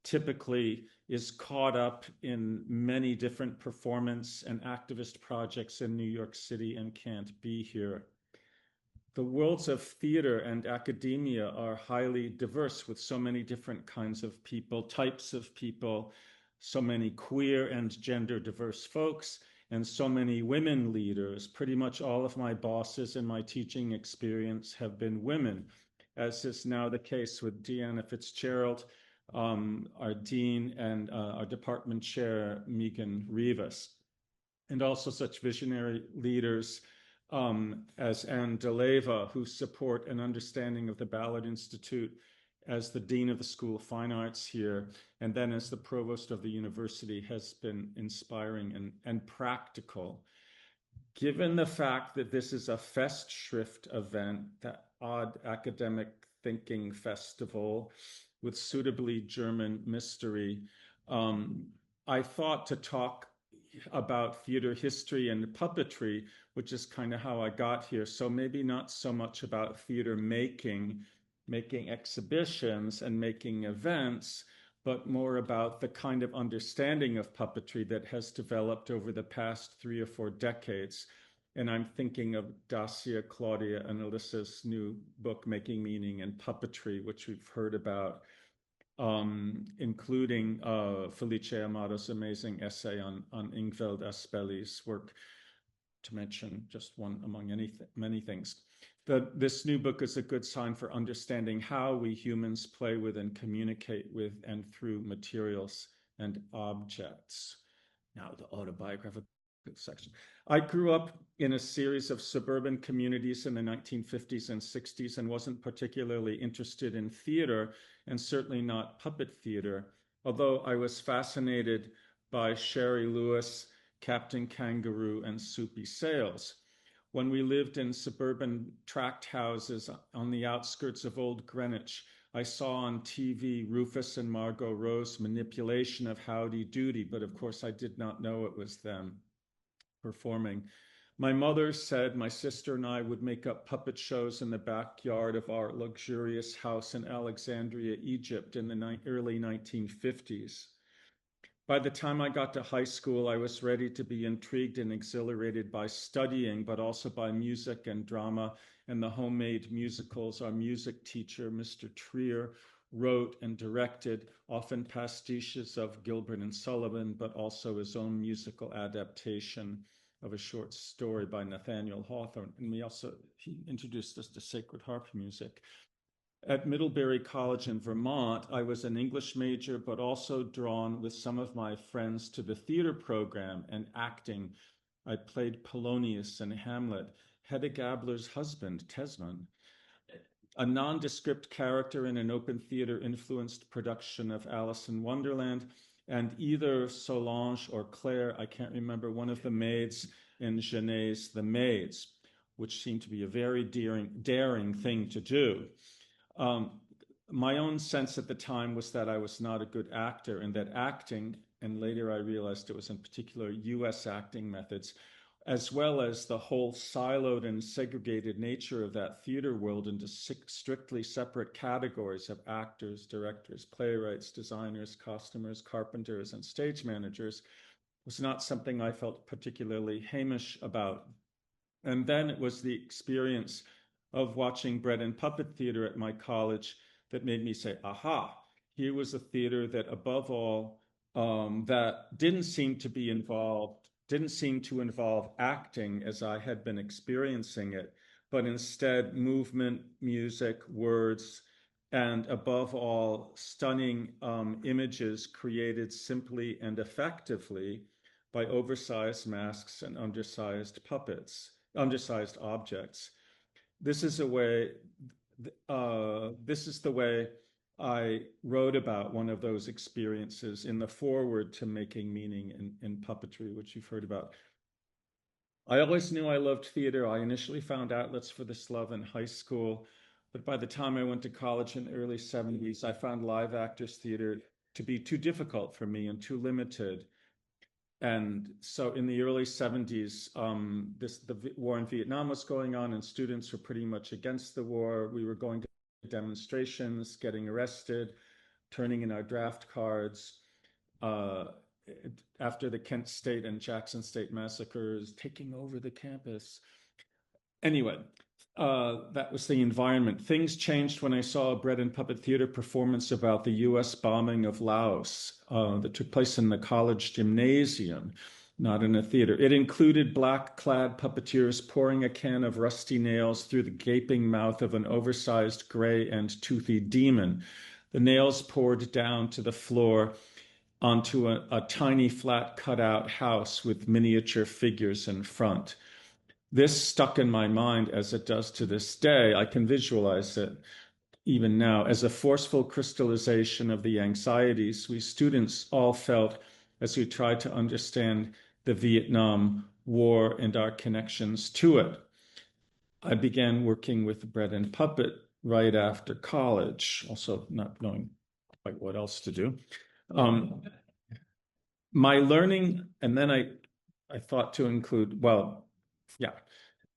typically is caught up in many different performance and activist projects in New York City and can't be here. The worlds of theater and academia are highly diverse, with so many different kinds of people, types of people, so many queer and gender diverse folks, and so many women leaders. Pretty much all of my bosses in my teaching experience have been women, as is now the case with Deanna Fitzgerald, our dean, and our department chair, Megan Rivas. And also such visionary leaders as Anne DeLeva, who support an understanding of the Ballard Institute as the Dean of the School of Fine Arts here, and then as the Provost of the university, has been inspiring and practical. Given the fact that this is a Festschrift event, that odd academic thinking festival with suitably German mystery, I thought to talk about theater history and puppetry, which is kind of how I got here. So maybe not so much about theater making exhibitions and making events, but more about the kind of understanding of puppetry that has developed over the past 3 or 4 decades. And I'm thinking of Dacia, Claudia, and Alyssa's new book, Making Meaning in Puppetry, which we've heard about, including Felice Amato's amazing essay on Ingvild Aspelli's work, to mention just one among many things. This new book is a good sign for understanding how we humans play with and communicate with and through materials and objects. Now, the autobiographical section. I grew up in a series of suburban communities in the 1950s and 60s and wasn't particularly interested in theater, and certainly not puppet theater, although I was fascinated by Sherry Lewis, Captain Kangaroo, and Soupy Sales. When we lived in suburban tract houses on the outskirts of Old Greenwich, I saw on TV Rufus and Margot Rowe's manipulation of Howdy Doody, but of course I did not know it was them performing. My mother said my sister and I would make up puppet shows in the backyard of our luxurious house in Alexandria, Egypt in the early 1950s. By the time I got to high school, I was ready to be intrigued and exhilarated by studying, but also by music and drama and the homemade musicals our music teacher, Mr. Trier, wrote and directed, often pastiches of Gilbert and Sullivan, but also his own musical adaptation of a short story by Nathaniel Hawthorne. And he introduced us to sacred harp music. At Middlebury College in Vermont, I was an English major, but also drawn with some of my friends to the theater program and acting. I played Polonius in Hamlet, Hedda Gabler's husband, Tesman, a nondescript character in an open theater-influenced production of Alice in Wonderland, and either Solange or Claire, I can't remember, one of the maids in Genet's The Maids, which seemed to be a very daring thing to do. My own sense at the time was that I was not a good actor, and that acting, and later I realized it was in particular US acting methods, as well as the whole siloed and segregated nature of that theater world into strictly separate categories of actors, directors, playwrights, designers, costumers, carpenters, and stage managers, was not something I felt particularly Hamish about. And then it was the experience of watching bread and puppet theater at my college that made me say, aha, here was a theater that above all, that didn't seem to involve acting as I had been experiencing it, but instead movement, music, words, and above all, stunning images created simply and effectively by oversized masks and undersized objects. This is the way I wrote about one of those experiences in the foreword to Making Meaning in Puppetry, which you've heard about. I always knew I loved theater. I initially found outlets for this love in high school, but by the time I went to college in the early 70s, I found live actors theater to be too difficult for me and too limited. And so in the early 70s, the war in Vietnam was going on, and students were pretty much against the war. We were going to demonstrations, getting arrested. turning in our draft cards, after the Kent State and Jackson State massacres, taking over the campus. Anyway, that was the environment. Things changed when I saw a bread and puppet theater performance about the US bombing of Laos that took place in the college gymnasium, not in a theater. It included black-clad puppeteers pouring a can of rusty nails through the gaping mouth of an oversized gray and toothy demon. The nails poured down to the floor onto a tiny flat cutout house with miniature figures in front. This stuck in my mind as it does to this day. I can visualize it even now as a forceful crystallization of the anxieties we students all felt as we tried to understand the Vietnam War and our connections to it. I began working with bread and puppet right after college, also not knowing quite what else to do. My learning, and then I thought to include, well, yeah,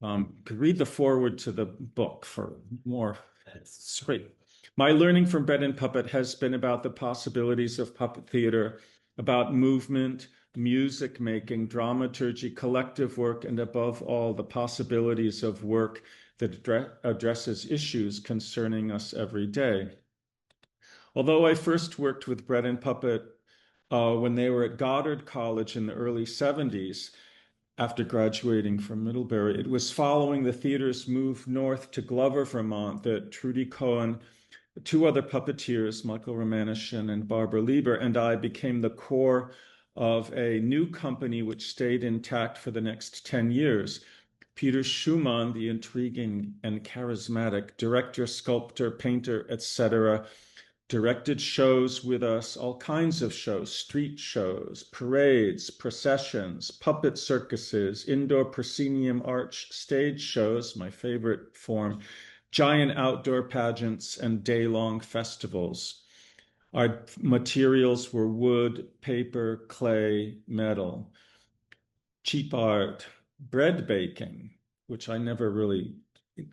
could read the foreword to the book for more. It's great. My learning from bread and puppet has been about the possibilities of puppet theater, about movement, music making, dramaturgy, collective work, and above all, the possibilities of work that addresses issues concerning us every day. Although I first worked with bread and puppet when they were at Goddard College in the early 70s, after graduating from Middlebury, it was following the theater's move north to Glover, Vermont, that Trudy Cohen, two other puppeteers, Michael Romanishin and Barbara Lieber, and I became the core of a new company which stayed intact for the next 10 years. Peter Schumann, the intriguing and charismatic director, sculptor, painter, etc., directed shows with us, all kinds of shows, street shows, parades, processions, puppet circuses, indoor proscenium arch stage shows, my favorite form, giant outdoor pageants, and day-long festivals. Our materials were wood, paper, clay, metal. Cheap art, bread baking, which I never really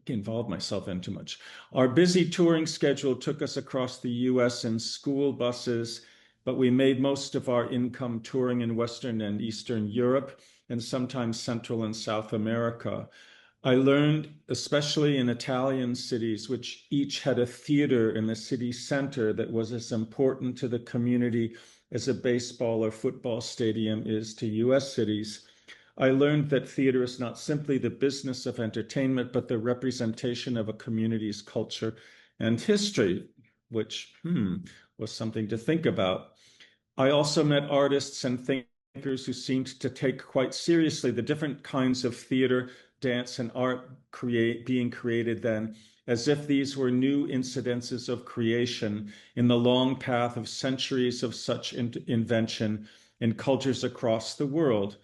involved myself in too much. Our busy touring schedule took us across the US in school buses, but we made most of our income touring in Western and Eastern Europe and sometimes Central and South America. I learned, especially in Italian cities, which each had a theater in the city center that was as important to the community as a baseball or football stadium is to US cities. I learned that theater is not simply the business of entertainment, but the representation of a community's culture and history, which was something to think about. I also met artists and thinkers who seemed to take quite seriously the different kinds of theater, dance, and art being created then, as if these were new incidences of creation in the long path of centuries of such invention in cultures across the world.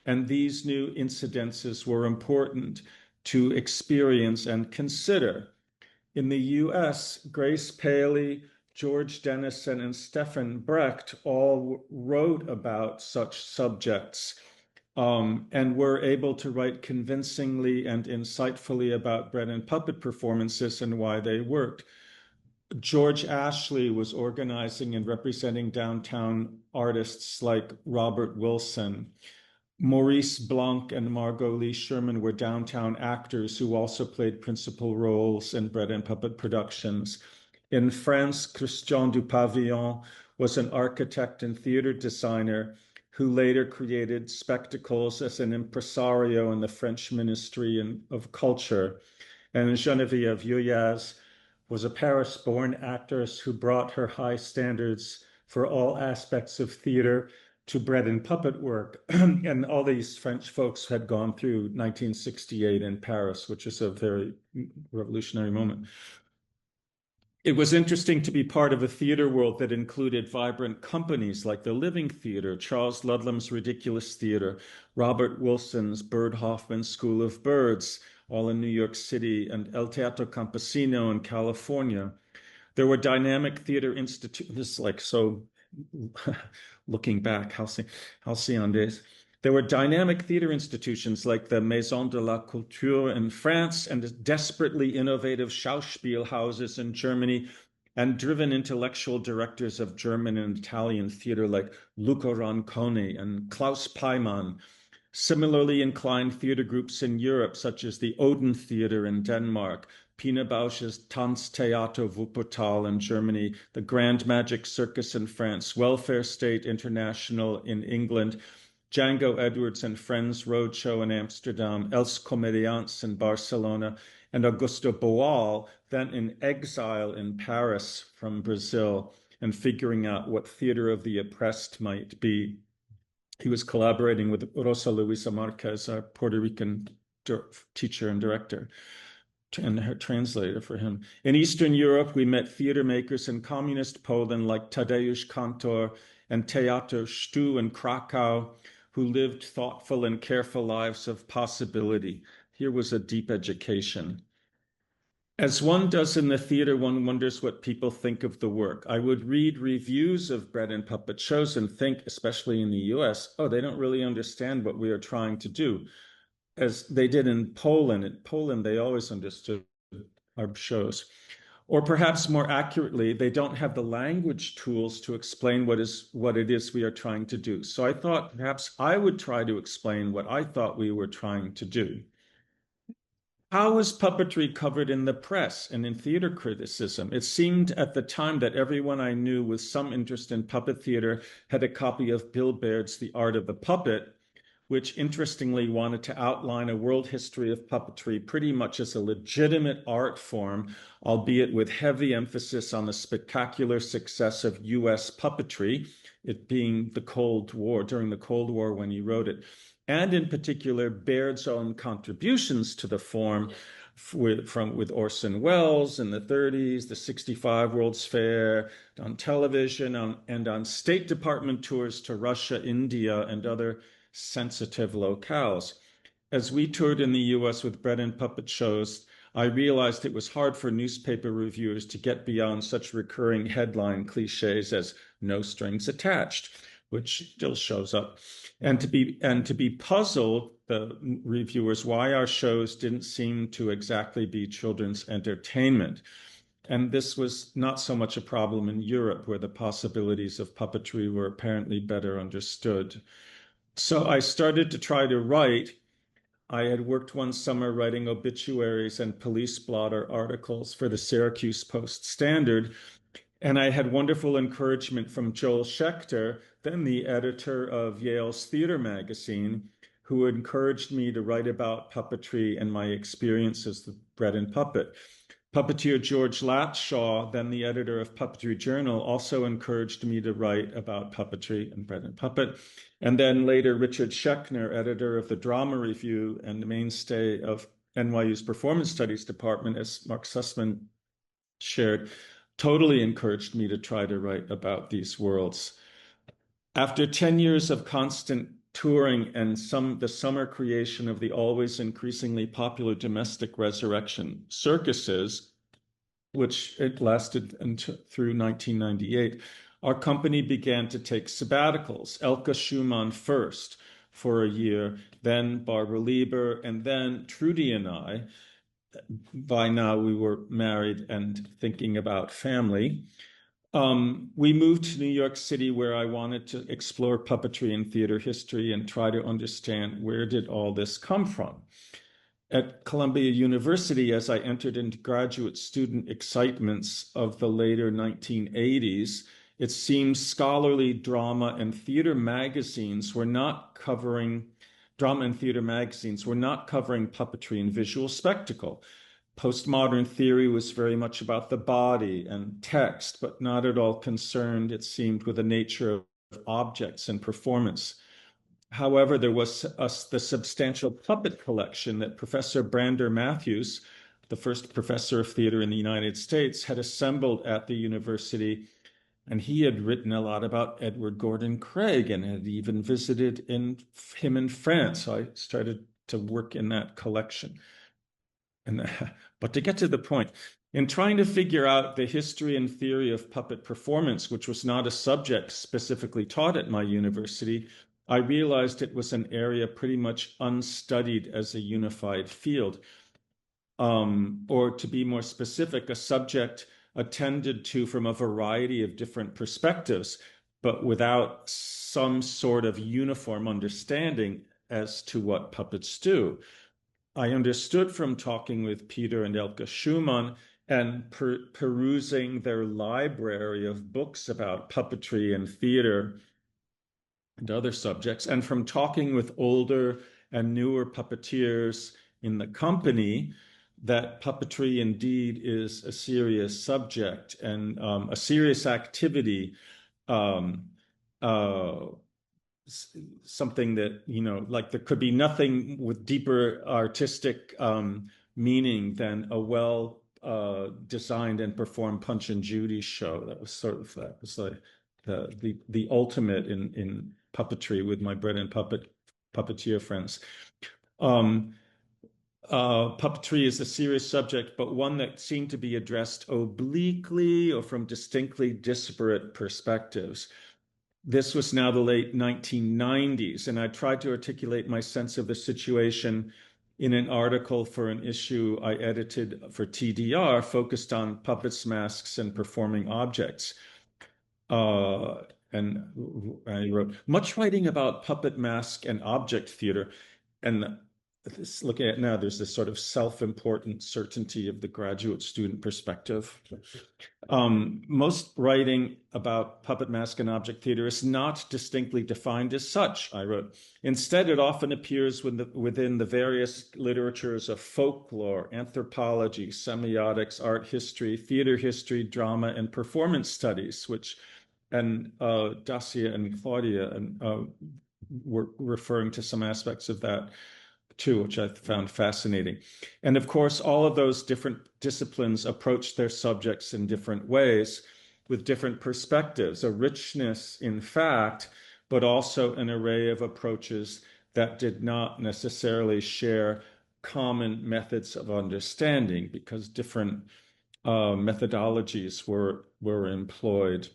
And these new incidences were important to experience and consider. In the US, Grace Paley, George Dennison, and Stefan Brecht all wrote about such subjects and were able to write convincingly and insightfully about bread and puppet performances and why they worked. George Ashley was organizing and representing downtown artists like Robert Wilson. Maurice Blanc and Margot Lee Sherman were downtown actors who also played principal roles in bread and puppet productions. In France, Christian Dupavillon was an architect and theater designer who later created spectacles as an impresario in the French Ministry of Culture. And Geneviève Youyaz was a Paris-born actress who brought her high standards for all aspects of theater to bread and puppet work. And all these French folks had gone through 1968 in Paris, which is a very revolutionary moment. It was interesting to be part of a theater world that included vibrant companies like the Living Theater, Charles Ludlam's Ridiculous Theater, Robert Wilson's Bird Hoffman School of Birds, all in New York City, and El Teatro Campesino in California. There were dynamic theater institutes, this is like so looking back, halcyon days. There were dynamic theater institutions like the Maison de la Culture in France and desperately innovative Schauspielhauses in Germany and driven intellectual directors of German and Italian theater like Luca Ronconi and Klaus Peimann. Similarly inclined theater groups in Europe, such as the Oden Theater in Denmark, Pina Bausch's Tanztheater Wuppertal in Germany, the Grand Magic Circus in France, Welfare State International in England, Django Edwards and Friends Roadshow in Amsterdam, Els Comediants in Barcelona, and Augusto Boal, then in exile in Paris from Brazil, and figuring out what theater of the oppressed might be. He was collaborating with Rosa Luisa Marquez, a Puerto Rican teacher and director, and her translator for him. In Eastern Europe, we met theater makers in communist Poland like Tadeusz Kantor and Teatr Stu in Krakow, who lived thoughtful and careful lives of possibility. Here was a deep education. As one does in the theater, one wonders what people think of the work. I would read reviews of bread and puppet shows and think, especially in the US, oh, they don't really understand what we are trying to do. As they did in Poland. In Poland, they always understood our shows. Or perhaps more accurately, they don't have the language tools to explain what it is we are trying to do. So I thought perhaps I would try to explain what I thought we were trying to do. How was puppetry covered in the press and in theater criticism? It seemed at the time that everyone I knew with some interest in puppet theater had a copy of Bill Baird's The Art of the Puppet, which interestingly wanted to outline a world history of puppetry pretty much as a legitimate art form, albeit with heavy emphasis on the spectacular success of US puppetry, it being the Cold War, during the Cold War when he wrote it, and in particular Baird's own contributions to the form with Orson Welles in the 30s, the 65 World's Fair, on television, and on State Department tours to Russia, India, and other sensitive locales. As we toured in the US with bread and puppet shows, I realized it was hard for newspaper reviewers to get beyond such recurring headline cliches as "no strings attached," which still shows up, and to be puzzled, the reviewers, why our shows didn't seem to exactly be children's entertainment. And this was not so much a problem in Europe, where the possibilities of puppetry were apparently better understood. So I started to try to write. I had worked one summer writing obituaries and police blotter articles for the Syracuse Post-Standard, and I had wonderful encouragement from Joel Schechter, then the editor of Yale's theater magazine, who encouraged me to write about puppetry and my experiences with bread and puppet. Puppeteer George Latshaw, then the editor of Puppetry Journal, also encouraged me to write about puppetry and bread and puppet. And then later, Richard Schechner, editor of the Drama Review and the mainstay of NYU's Performance Studies Department, as Mark Sussman shared, totally encouraged me to try to write about these worlds. After 10 years of constant touring and the summer creation of the always increasingly popular domestic resurrection circuses, which it lasted through 1998, our company began to take sabbaticals. Elke Schumann first for a year, then Barbara Lieber, and then Trudy and I. By now we were married and thinking about family. We moved to New York City, where I wanted to explore puppetry and theater history and try to understand where did all this come from. At Columbia University, as I entered into graduate student excitements of the later 1980s, it seems scholarly drama and theater magazines were not covering puppetry and visual spectacle. Postmodern theory was very much about the body and text, but not at all concerned, it seemed, with the nature of objects and performance. However, there was the substantial puppet collection that Professor Brander Matthews, the first professor of theater in the United States, had assembled at the university. And he had written a lot about Edward Gordon Craig and had even visited him in France. So I started to work in that collection. But to get to the point, in trying to figure out the history and theory of puppet performance, which was not a subject specifically taught at my university, I realized it was an area pretty much unstudied as a unified field. Or to be more specific, a subject attended to from a variety of different perspectives, but without some sort of uniform understanding as to what puppets do. I understood from talking with Peter and Elke Schumann and perusing their library of books about puppetry and theater and other subjects, and from talking with older and newer puppeteers in the company, that puppetry indeed is a serious subject and a serious activity, something that, like there could be nothing with deeper artistic meaning than a well designed and performed Punch and Judy show. That was like the ultimate in puppetry with my bread and puppeteer friends. Puppetry is a serious subject, but one that seemed to be addressed obliquely or from distinctly disparate perspectives. This was now the late 1990s, and I tried to articulate my sense of the situation in an article for an issue I edited for TDR focused on puppets, masks, and performing objects. And I wrote, much writing about puppet, mask, and object theater, and looking at now, there's this sort of self-important certainty of the graduate student perspective. Most writing about puppet, mask, and object theater is not distinctly defined as such, I wrote. Instead, it often appears within the various literatures of folklore, anthropology, semiotics, art history, theater history, drama, and performance studies, and Dacia and Claudia were referring to some aspects of that too, which I found fascinating. And of course, all of those different disciplines approach their subjects in different ways with different perspectives, a richness in fact, but also an array of approaches that did not necessarily share common methods of understanding because different methodologies were employed.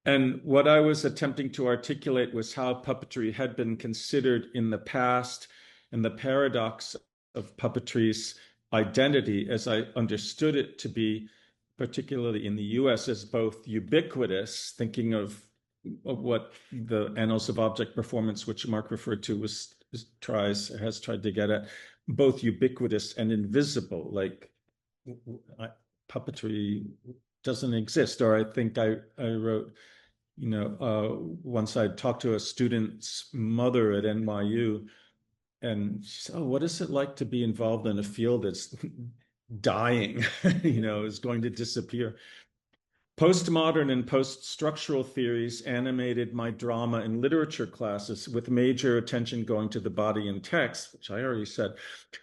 And what I was attempting to articulate was how puppetry had been considered in the past and the paradox of puppetry's identity, as I understood it to be, particularly in the US, as both ubiquitous, thinking of what the Annals of Object Performance, which Mark referred to, has tried to get at, both ubiquitous and invisible, like puppetry doesn't exist. Or I think I wrote, once I talked to a student's mother at NYU, and she said, "Oh, what is it like to be involved in a field that's dying, is going to disappear?" Postmodern and post-structural theories animated my drama and literature classes, with major attention going to the body and text, which I already said,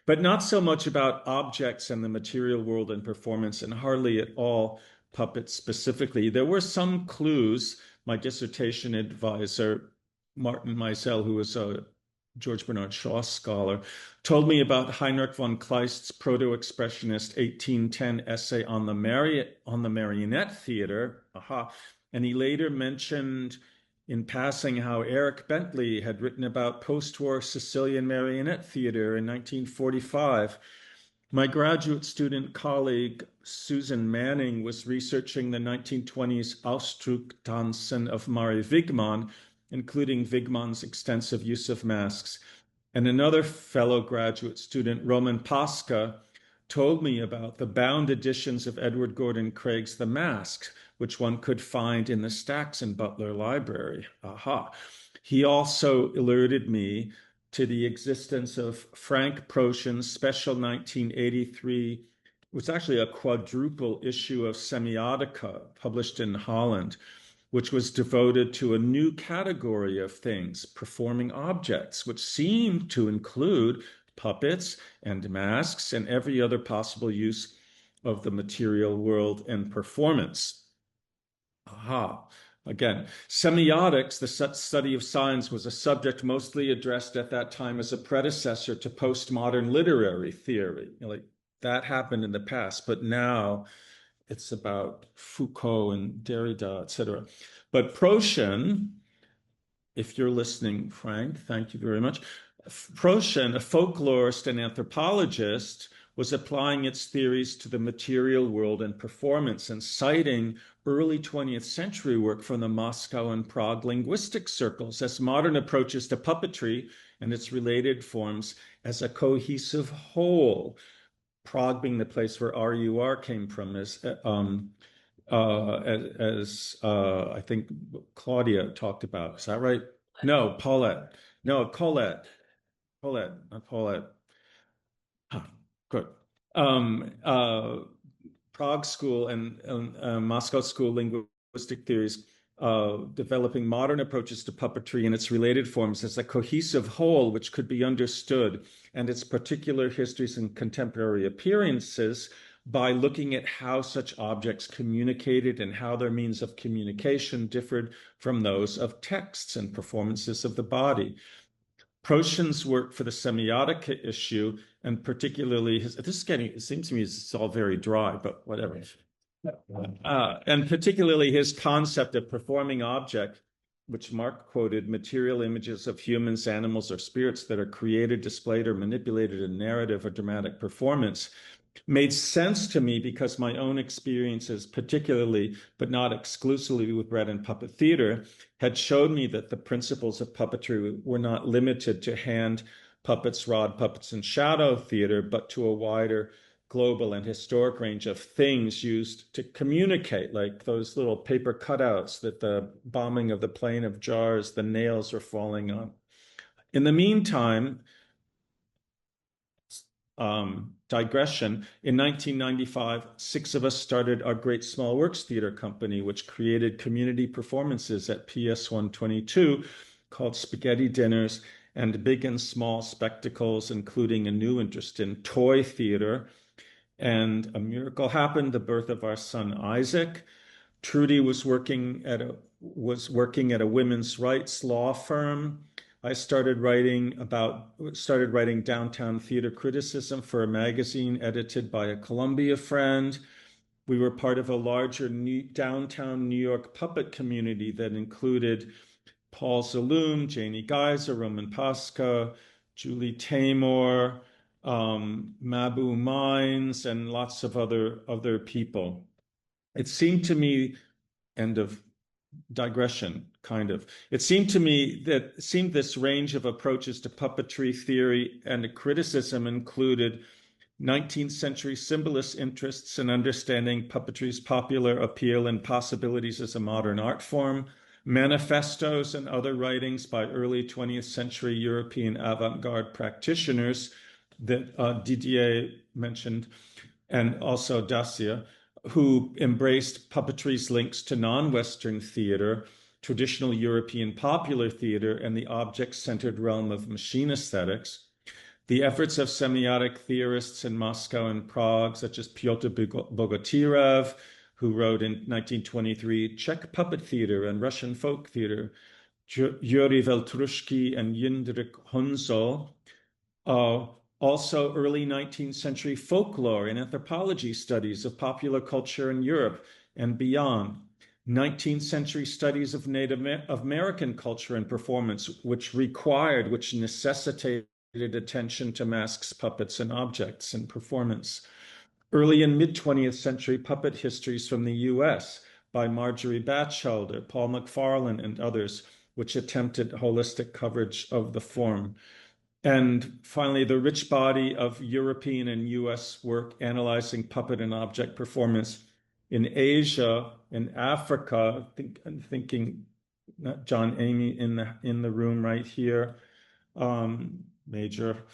but not so much about objects and the material world and performance, and hardly at all puppets specifically. There were some clues. My dissertation advisor, Martin Meisel, who was a George Bernard Shaw scholar, told me about Heinrich von Kleist's proto-expressionist 1810 essay on the marionette theater. And he later mentioned in passing how Eric Bentley had written about post-war Sicilian marionette theater in 1945. My graduate student colleague, Susan Manning, was researching the 1920s Ausdrucktanzen of Mari Wigman, including Wigman's extensive use of masks. And another fellow graduate student, Roman Pasca, told me about the bound editions of Edward Gordon Craig's The Mask, which one could find in the stacks in Butler Library. He also alerted me to the existence of Frank Proscien's special 1983, it was actually a quadruple issue of Semiotica published in Holland, which was devoted to a new category of things, performing objects, which seemed to include puppets and masks and every other possible use of the material world and performance. Again, semiotics, the study of signs, was a subject mostly addressed at that time as a predecessor to postmodern literary theory. That happened in the past, but now it's about Foucault and Derrida, etc. But Proscien, if you're listening, Frank, thank you very much. Proscien, a folklorist and anthropologist, was applying its theories to the material world and performance, and citing early 20th century work from the Moscow and Prague linguistic circles as modern approaches to puppetry and its related forms as a cohesive whole. Prague being the place where RUR came from, as I think Claudia talked about. Is that right? No, Paulette. No, Colette. Paulette, not Paulette. Huh, good. Prague School and Moscow School linguistic theories, developing modern approaches to puppetry and its related forms as a cohesive whole which could be understood, and its particular histories and contemporary appearances by looking at how such objects communicated and how their means of communication differed from those of texts and performances of the body. Proshin's work for the semiotic issue, and particularly his, this is getting, it seems to me it's all very dry, but whatever. And particularly his concept of performing object, which Mark quoted, material images of humans, animals, or spirits that are created, displayed, or manipulated in narrative or dramatic performance, made sense to me because my own experiences, particularly but not exclusively with bread and puppet theater, had showed me that the principles of puppetry were not limited to hand puppets, rod puppets, and shadow theater, but to a wider global and historic range of things used to communicate, like those little paper cutouts that the bombing of the plane of jars, the nails are falling on. In the meantime, digression, in 1995, 6 of us started our Great Small Works Theater Company, which created community performances at PS 122 called Spaghetti Dinners and big and small spectacles, including a new interest in toy theater. And a miracle happened, the birth of our son Isaac. Trudy was working at a women's rights law firm. I started writing downtown theater criticism for a magazine edited by a Columbia friend. We were part of a larger downtown New York puppet community that included Paul Zaloom, Janie Geyser, Roman Pasca, Julie Taymor, Mabu Mines, and lots of other people. It seemed to me, end of digression, kind of. It seemed to me that this range of approaches to puppetry theory and criticism included 19th century symbolist interests in understanding puppetry's popular appeal and possibilities as a modern art form, manifestos and other writings by early 20th century European avant-garde practitioners that Didier mentioned, and also Dacia, who embraced puppetry's links to non-Western theater, traditional European popular theater, and the object-centered realm of machine aesthetics. The efforts of semiotic theorists in Moscow and Prague, such as Pyotr Bogotyrev, who wrote in 1923 Czech puppet theater and Russian folk theater, Yuri Veltrushky and Jindřich Honzol. Also early 19th century folklore and anthropology studies of popular culture in Europe and beyond. 19th century studies of Native American culture and performance, which necessitated attention to masks, puppets, and objects in performance. Early and mid-20th century puppet histories from the US by Marjorie Batchelder, Paul McFarlane, and others, which attempted holistic coverage of the form. And finally, the rich body of European and US work analyzing puppet and object performance in Asia and Africa. I'm thinking John Amy in the room right here, major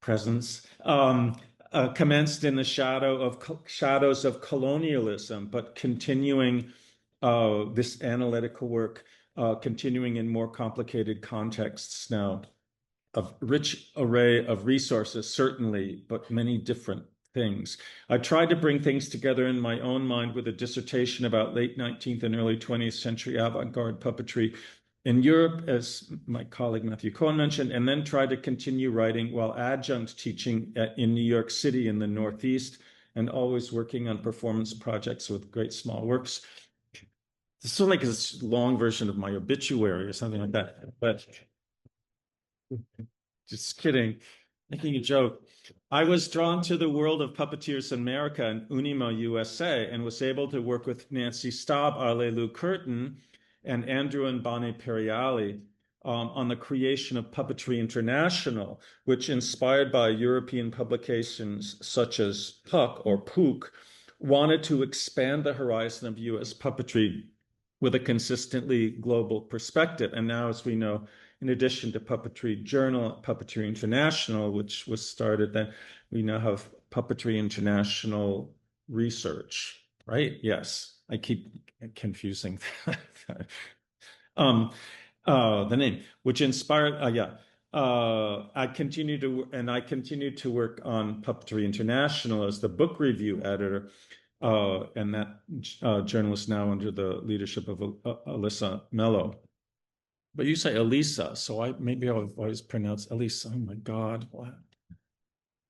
presence, commenced in the shadows of colonialism, but continuing this analytical work, continuing in more complicated contexts now. A rich array of resources, certainly, but many different things. I tried to bring things together in my own mind with a dissertation about late 19th and early 20th century avant-garde puppetry in Europe, as my colleague Matthew Cohen mentioned, and then tried to continue writing while adjunct teaching in New York City in the Northeast, and always working on performance projects with Great Small Works. It's sort of like a long version of my obituary or something like that, but just kidding, making a joke. I was drawn to the world of puppeteers in America and Unima USA, and was able to work with Nancy Staub, Arlelu Curtin, and Andrew and Bonnie Periali on the creation of Puppetry International, which, inspired by European publications such as Puck or Pook, wanted to expand the horizon of US puppetry with a consistently global perspective. And now, as we know, in addition to Puppetry Journal, Puppetry International, which was started then, we now have Puppetry International Research, right? Yes, I keep confusing the name, which inspired, I continue to work on Puppetry International as the book review editor, and that journal is now under the leadership of Alyssa Mello. But you say Elisa, so maybe I've always pronounced Elisa. Oh my God, what?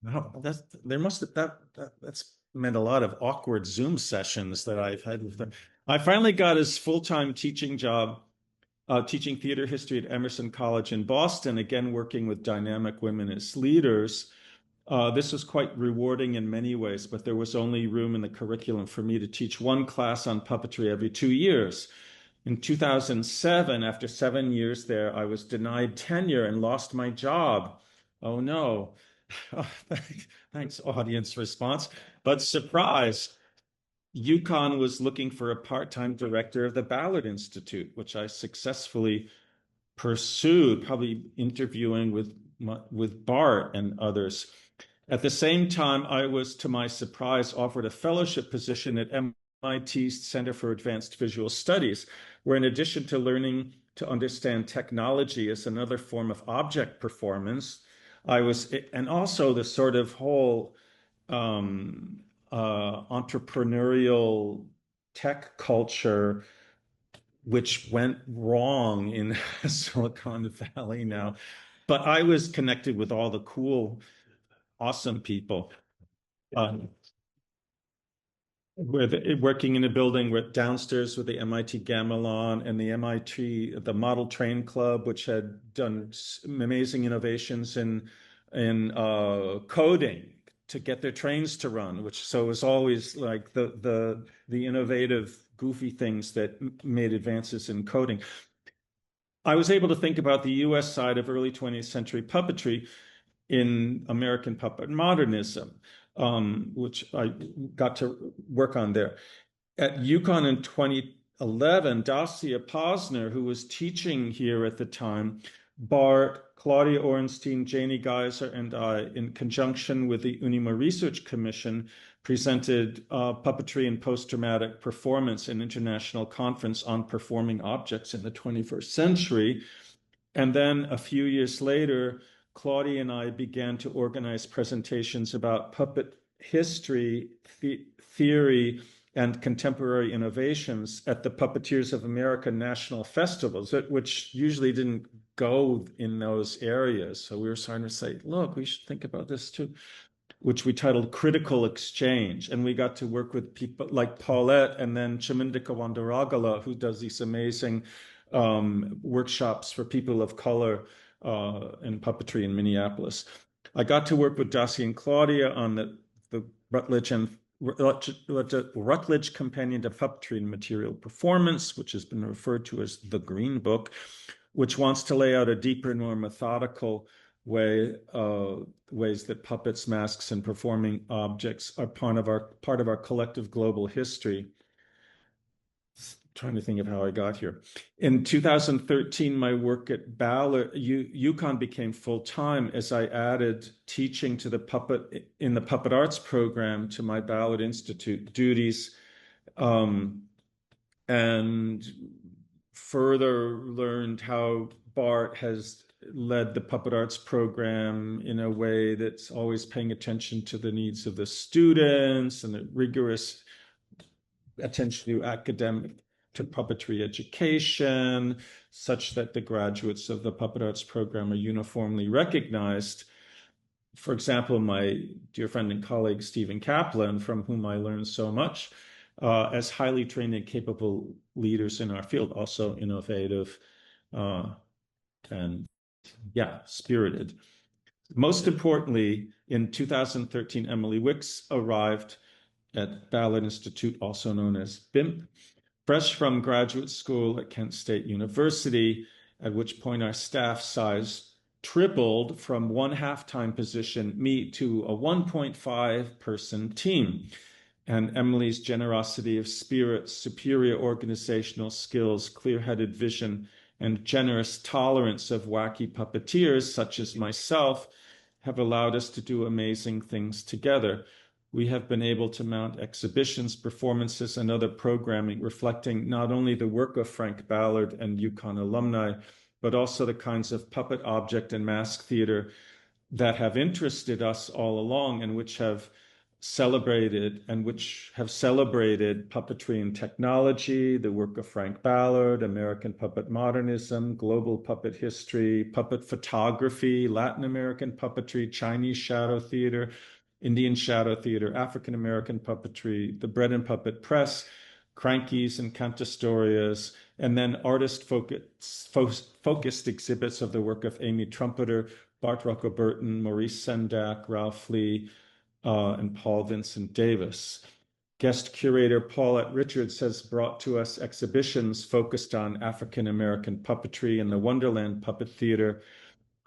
No, that's meant a lot of awkward Zoom sessions that I've had with them. I finally got his full-time teaching job, teaching theater history at Emerson College in Boston, again working with dynamic women as leaders. This was quite rewarding in many ways, but there was only room in the curriculum for me to teach one class on puppetry every 2 years. In 2007, after 7 years there, I was denied tenure and lost my job. Oh no. Oh, thanks, audience response. But surprise, UConn was looking for a part-time director of the Ballard Institute, which I successfully pursued, probably interviewing with Bart and others. At the same time, I was, to my surprise, offered a fellowship position at MIT's Center for Advanced Visual Studies, where in addition to learning to understand technology as another form of object performance, and also the sort of whole entrepreneurial tech culture, which went wrong in Silicon Valley now. But I was connected with all the cool, awesome people. Working in a building downstairs with the MIT Gamelan and the Model Train Club, which had done amazing innovations in coding to get their trains to run. So it was always like the innovative, goofy things that made advances in coding. I was able to think about the U.S. side of early 20th century puppetry in American puppet modernism, which I got to work on there. At UConn in 2011, Dacia Posner, who was teaching here at the time, Bart, Claudia Orenstein, Janie Geiser, and I, in conjunction with the Unima Research Commission, presented Puppetry and Post-Traumatic Performance, an international conference on performing objects in the 21st century. And then a few years later, Claudia and I began to organize presentations about puppet history, theory, and contemporary innovations at the Puppeteers of America national festivals, which usually didn't go in those areas. So we were starting to say, look, we should think about this too, which we titled Critical Exchange. And we got to work with people like Paulette and then Chamindika Wandaragala, who does these amazing workshops for people of color in puppetry in Minneapolis. I got to work with Dacia and Claudia on the Rutledge Companion to Puppetry and Material Performance, which has been referred to as the Green Book, which wants to lay out a deeper, more methodical ways that puppets, masks, and performing objects are part of our collective global history. Trying to think of how I got here. In 2013, my work at Ballard, UConn became full-time as I added teaching to the puppet arts program to my Ballard Institute duties, and further learned how Bart has led the puppet arts program in a way that's always paying attention to the needs of the students and the rigorous attention to puppetry education, such that the graduates of the puppet arts program are uniformly recognized. For example, my dear friend and colleague, Stephen Kaplan, from whom I learned so much, as highly trained and capable leaders in our field, also innovative and spirited. Most importantly, in 2013, Emily Wicks arrived at Ballard Institute, also known as BIMP, fresh from graduate school at Kent State University, at which point our staff size tripled from one half-time position, me, to a 1.5 person team. And Emily's generosity of spirit, superior organizational skills, clear-headed vision, and generous tolerance of wacky puppeteers such as myself have allowed us to do amazing things together. We have been able to mount exhibitions, performances, and other programming reflecting not only the work of Frank Ballard and UConn alumni, but also the kinds of puppet, object, and mask theater that have interested us all along and which have celebrated puppetry and technology, the work of Frank Ballard, American puppet modernism, global puppet history, puppet photography, Latin American puppetry, Chinese shadow theater, Indian shadow theater, African American puppetry, the Bread and Puppet Press, Crankies and Cantastorias, and then artist-focused exhibits of the work of Amy Trumpeter, Bart Rocco Burton, Maurice Sendak, Ralph Lee, and Paul Vincent Davis. Guest curator Paulette Richards has brought to us exhibitions focused on African American puppetry in the Wonderland Puppet Theater.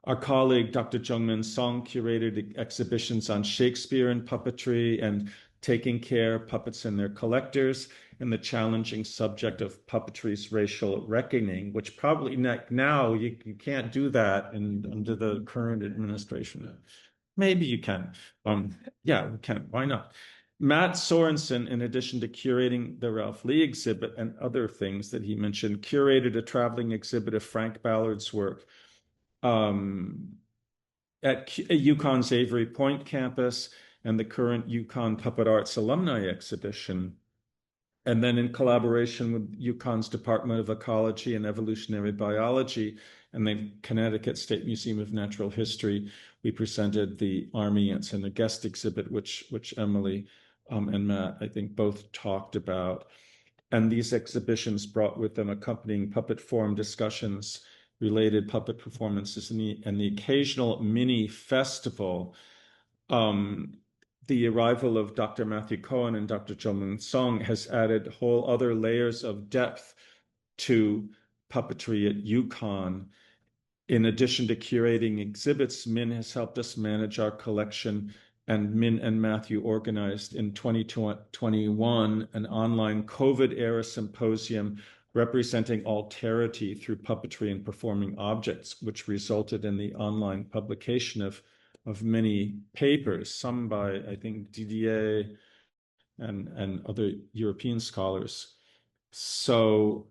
Our colleague, Dr. Jungmin Song, curated exhibitions on Shakespeare and puppetry and Taking Care, Puppets and Their Collectors, and the challenging subject of puppetry's racial reckoning, which probably now you can't do that under the current administration. Maybe you can. Yeah, we can. Why not? Matt Sorensen, in addition to curating the Ralph Lee exhibit and other things that he mentioned, curated a traveling exhibit of Frank Ballard's work at UConn's Avery Point campus and the current UConn Puppet Arts Alumni Exhibition. And then in collaboration with UConn's Department of Ecology and Evolutionary Biology and the Connecticut State Museum of Natural History, we presented the Army Ants in a guest exhibit, which Emily and Matt, I think, both talked about. And these exhibitions brought with them accompanying puppet forum discussions, related puppet performances, and the occasional mini festival. The arrival of Dr. Matthew Cohen and Dr. Jungmin Song has added whole other layers of depth to puppetry at UConn. In addition to curating exhibits, Min has helped us manage our collection, and Min and Matthew organized in 2021 an online COVID-era symposium representing alterity through puppetry and performing objects, which resulted in the online publication of many papers, some by, I think, Didier and other European scholars. So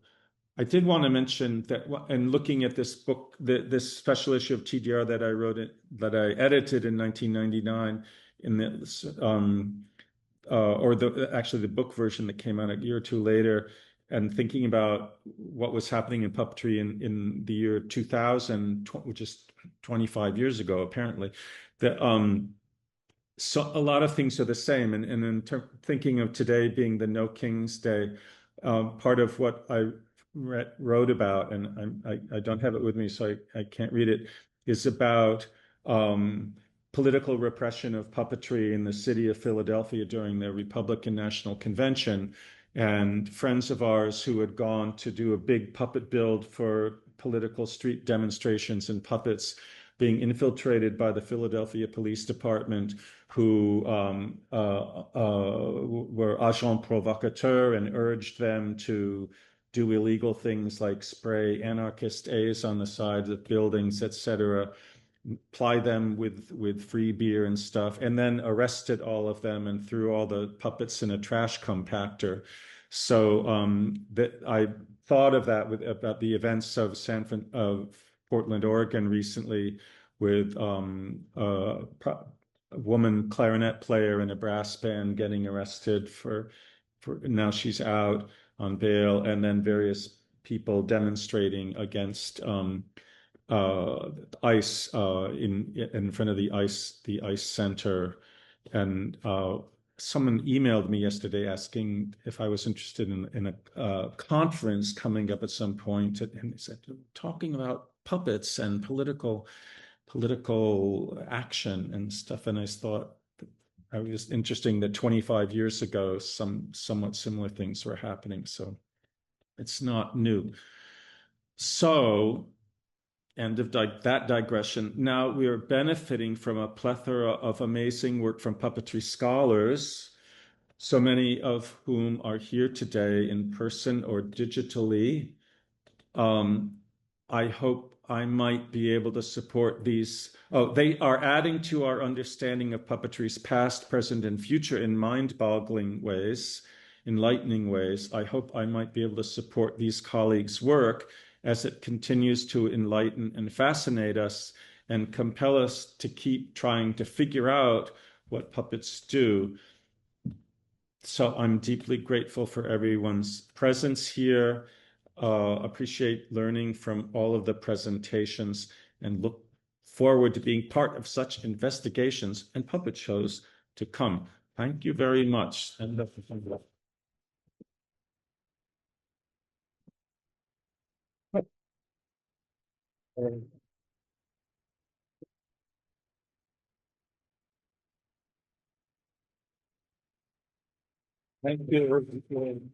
I did want to mention that, and looking at this book, this special issue of TDR that I edited in 1999, actually the book version that came out a year or two later, and thinking about what was happening in puppetry in the year 2000, which is 25 years ago, apparently, that so a lot of things are the same. And in thinking of today being the No King's Day, part of what I wrote about, and I don't have it with me, so I can't read it, is about political repression of puppetry in the city of Philadelphia during the Republican National Convention. And friends of ours who had gone to do a big puppet build for political street demonstrations and puppets being infiltrated by the Philadelphia Police Department, who were agents provocateurs and urged them to do illegal things like spray anarchist A's on the sides of buildings, etc., ply them with free beer and stuff, and then arrested all of them and threw all the puppets in a trash compactor. So that I thought of that about the events of Portland, Oregon recently, with a woman clarinet player in a brass band getting arrested for now she's out on bail, and then various people demonstrating against ICE in front of the ICE center. And someone emailed me yesterday asking if I was interested in a conference coming up at some point, and they said, talking about puppets and political political action and stuff. And I thought it was interesting that 25 years ago, some somewhat similar things were happening. So it's not new. So, end of that digression. Now we are benefiting from a plethora of amazing work from puppetry scholars, so many of whom are here today in person or digitally. I hope I might be able to support these. Oh, they are adding to our understanding of puppetry's past, present, and future in mind-boggling ways, enlightening ways. I hope I might be able to support these colleagues' work as it continues to enlighten and fascinate us and compel us to keep trying to figure out what puppets do. So I'm deeply grateful for everyone's presence here. Appreciate learning from all of the presentations and look forward to being part of such investigations and puppet shows to come. Thank you very much. Thank you.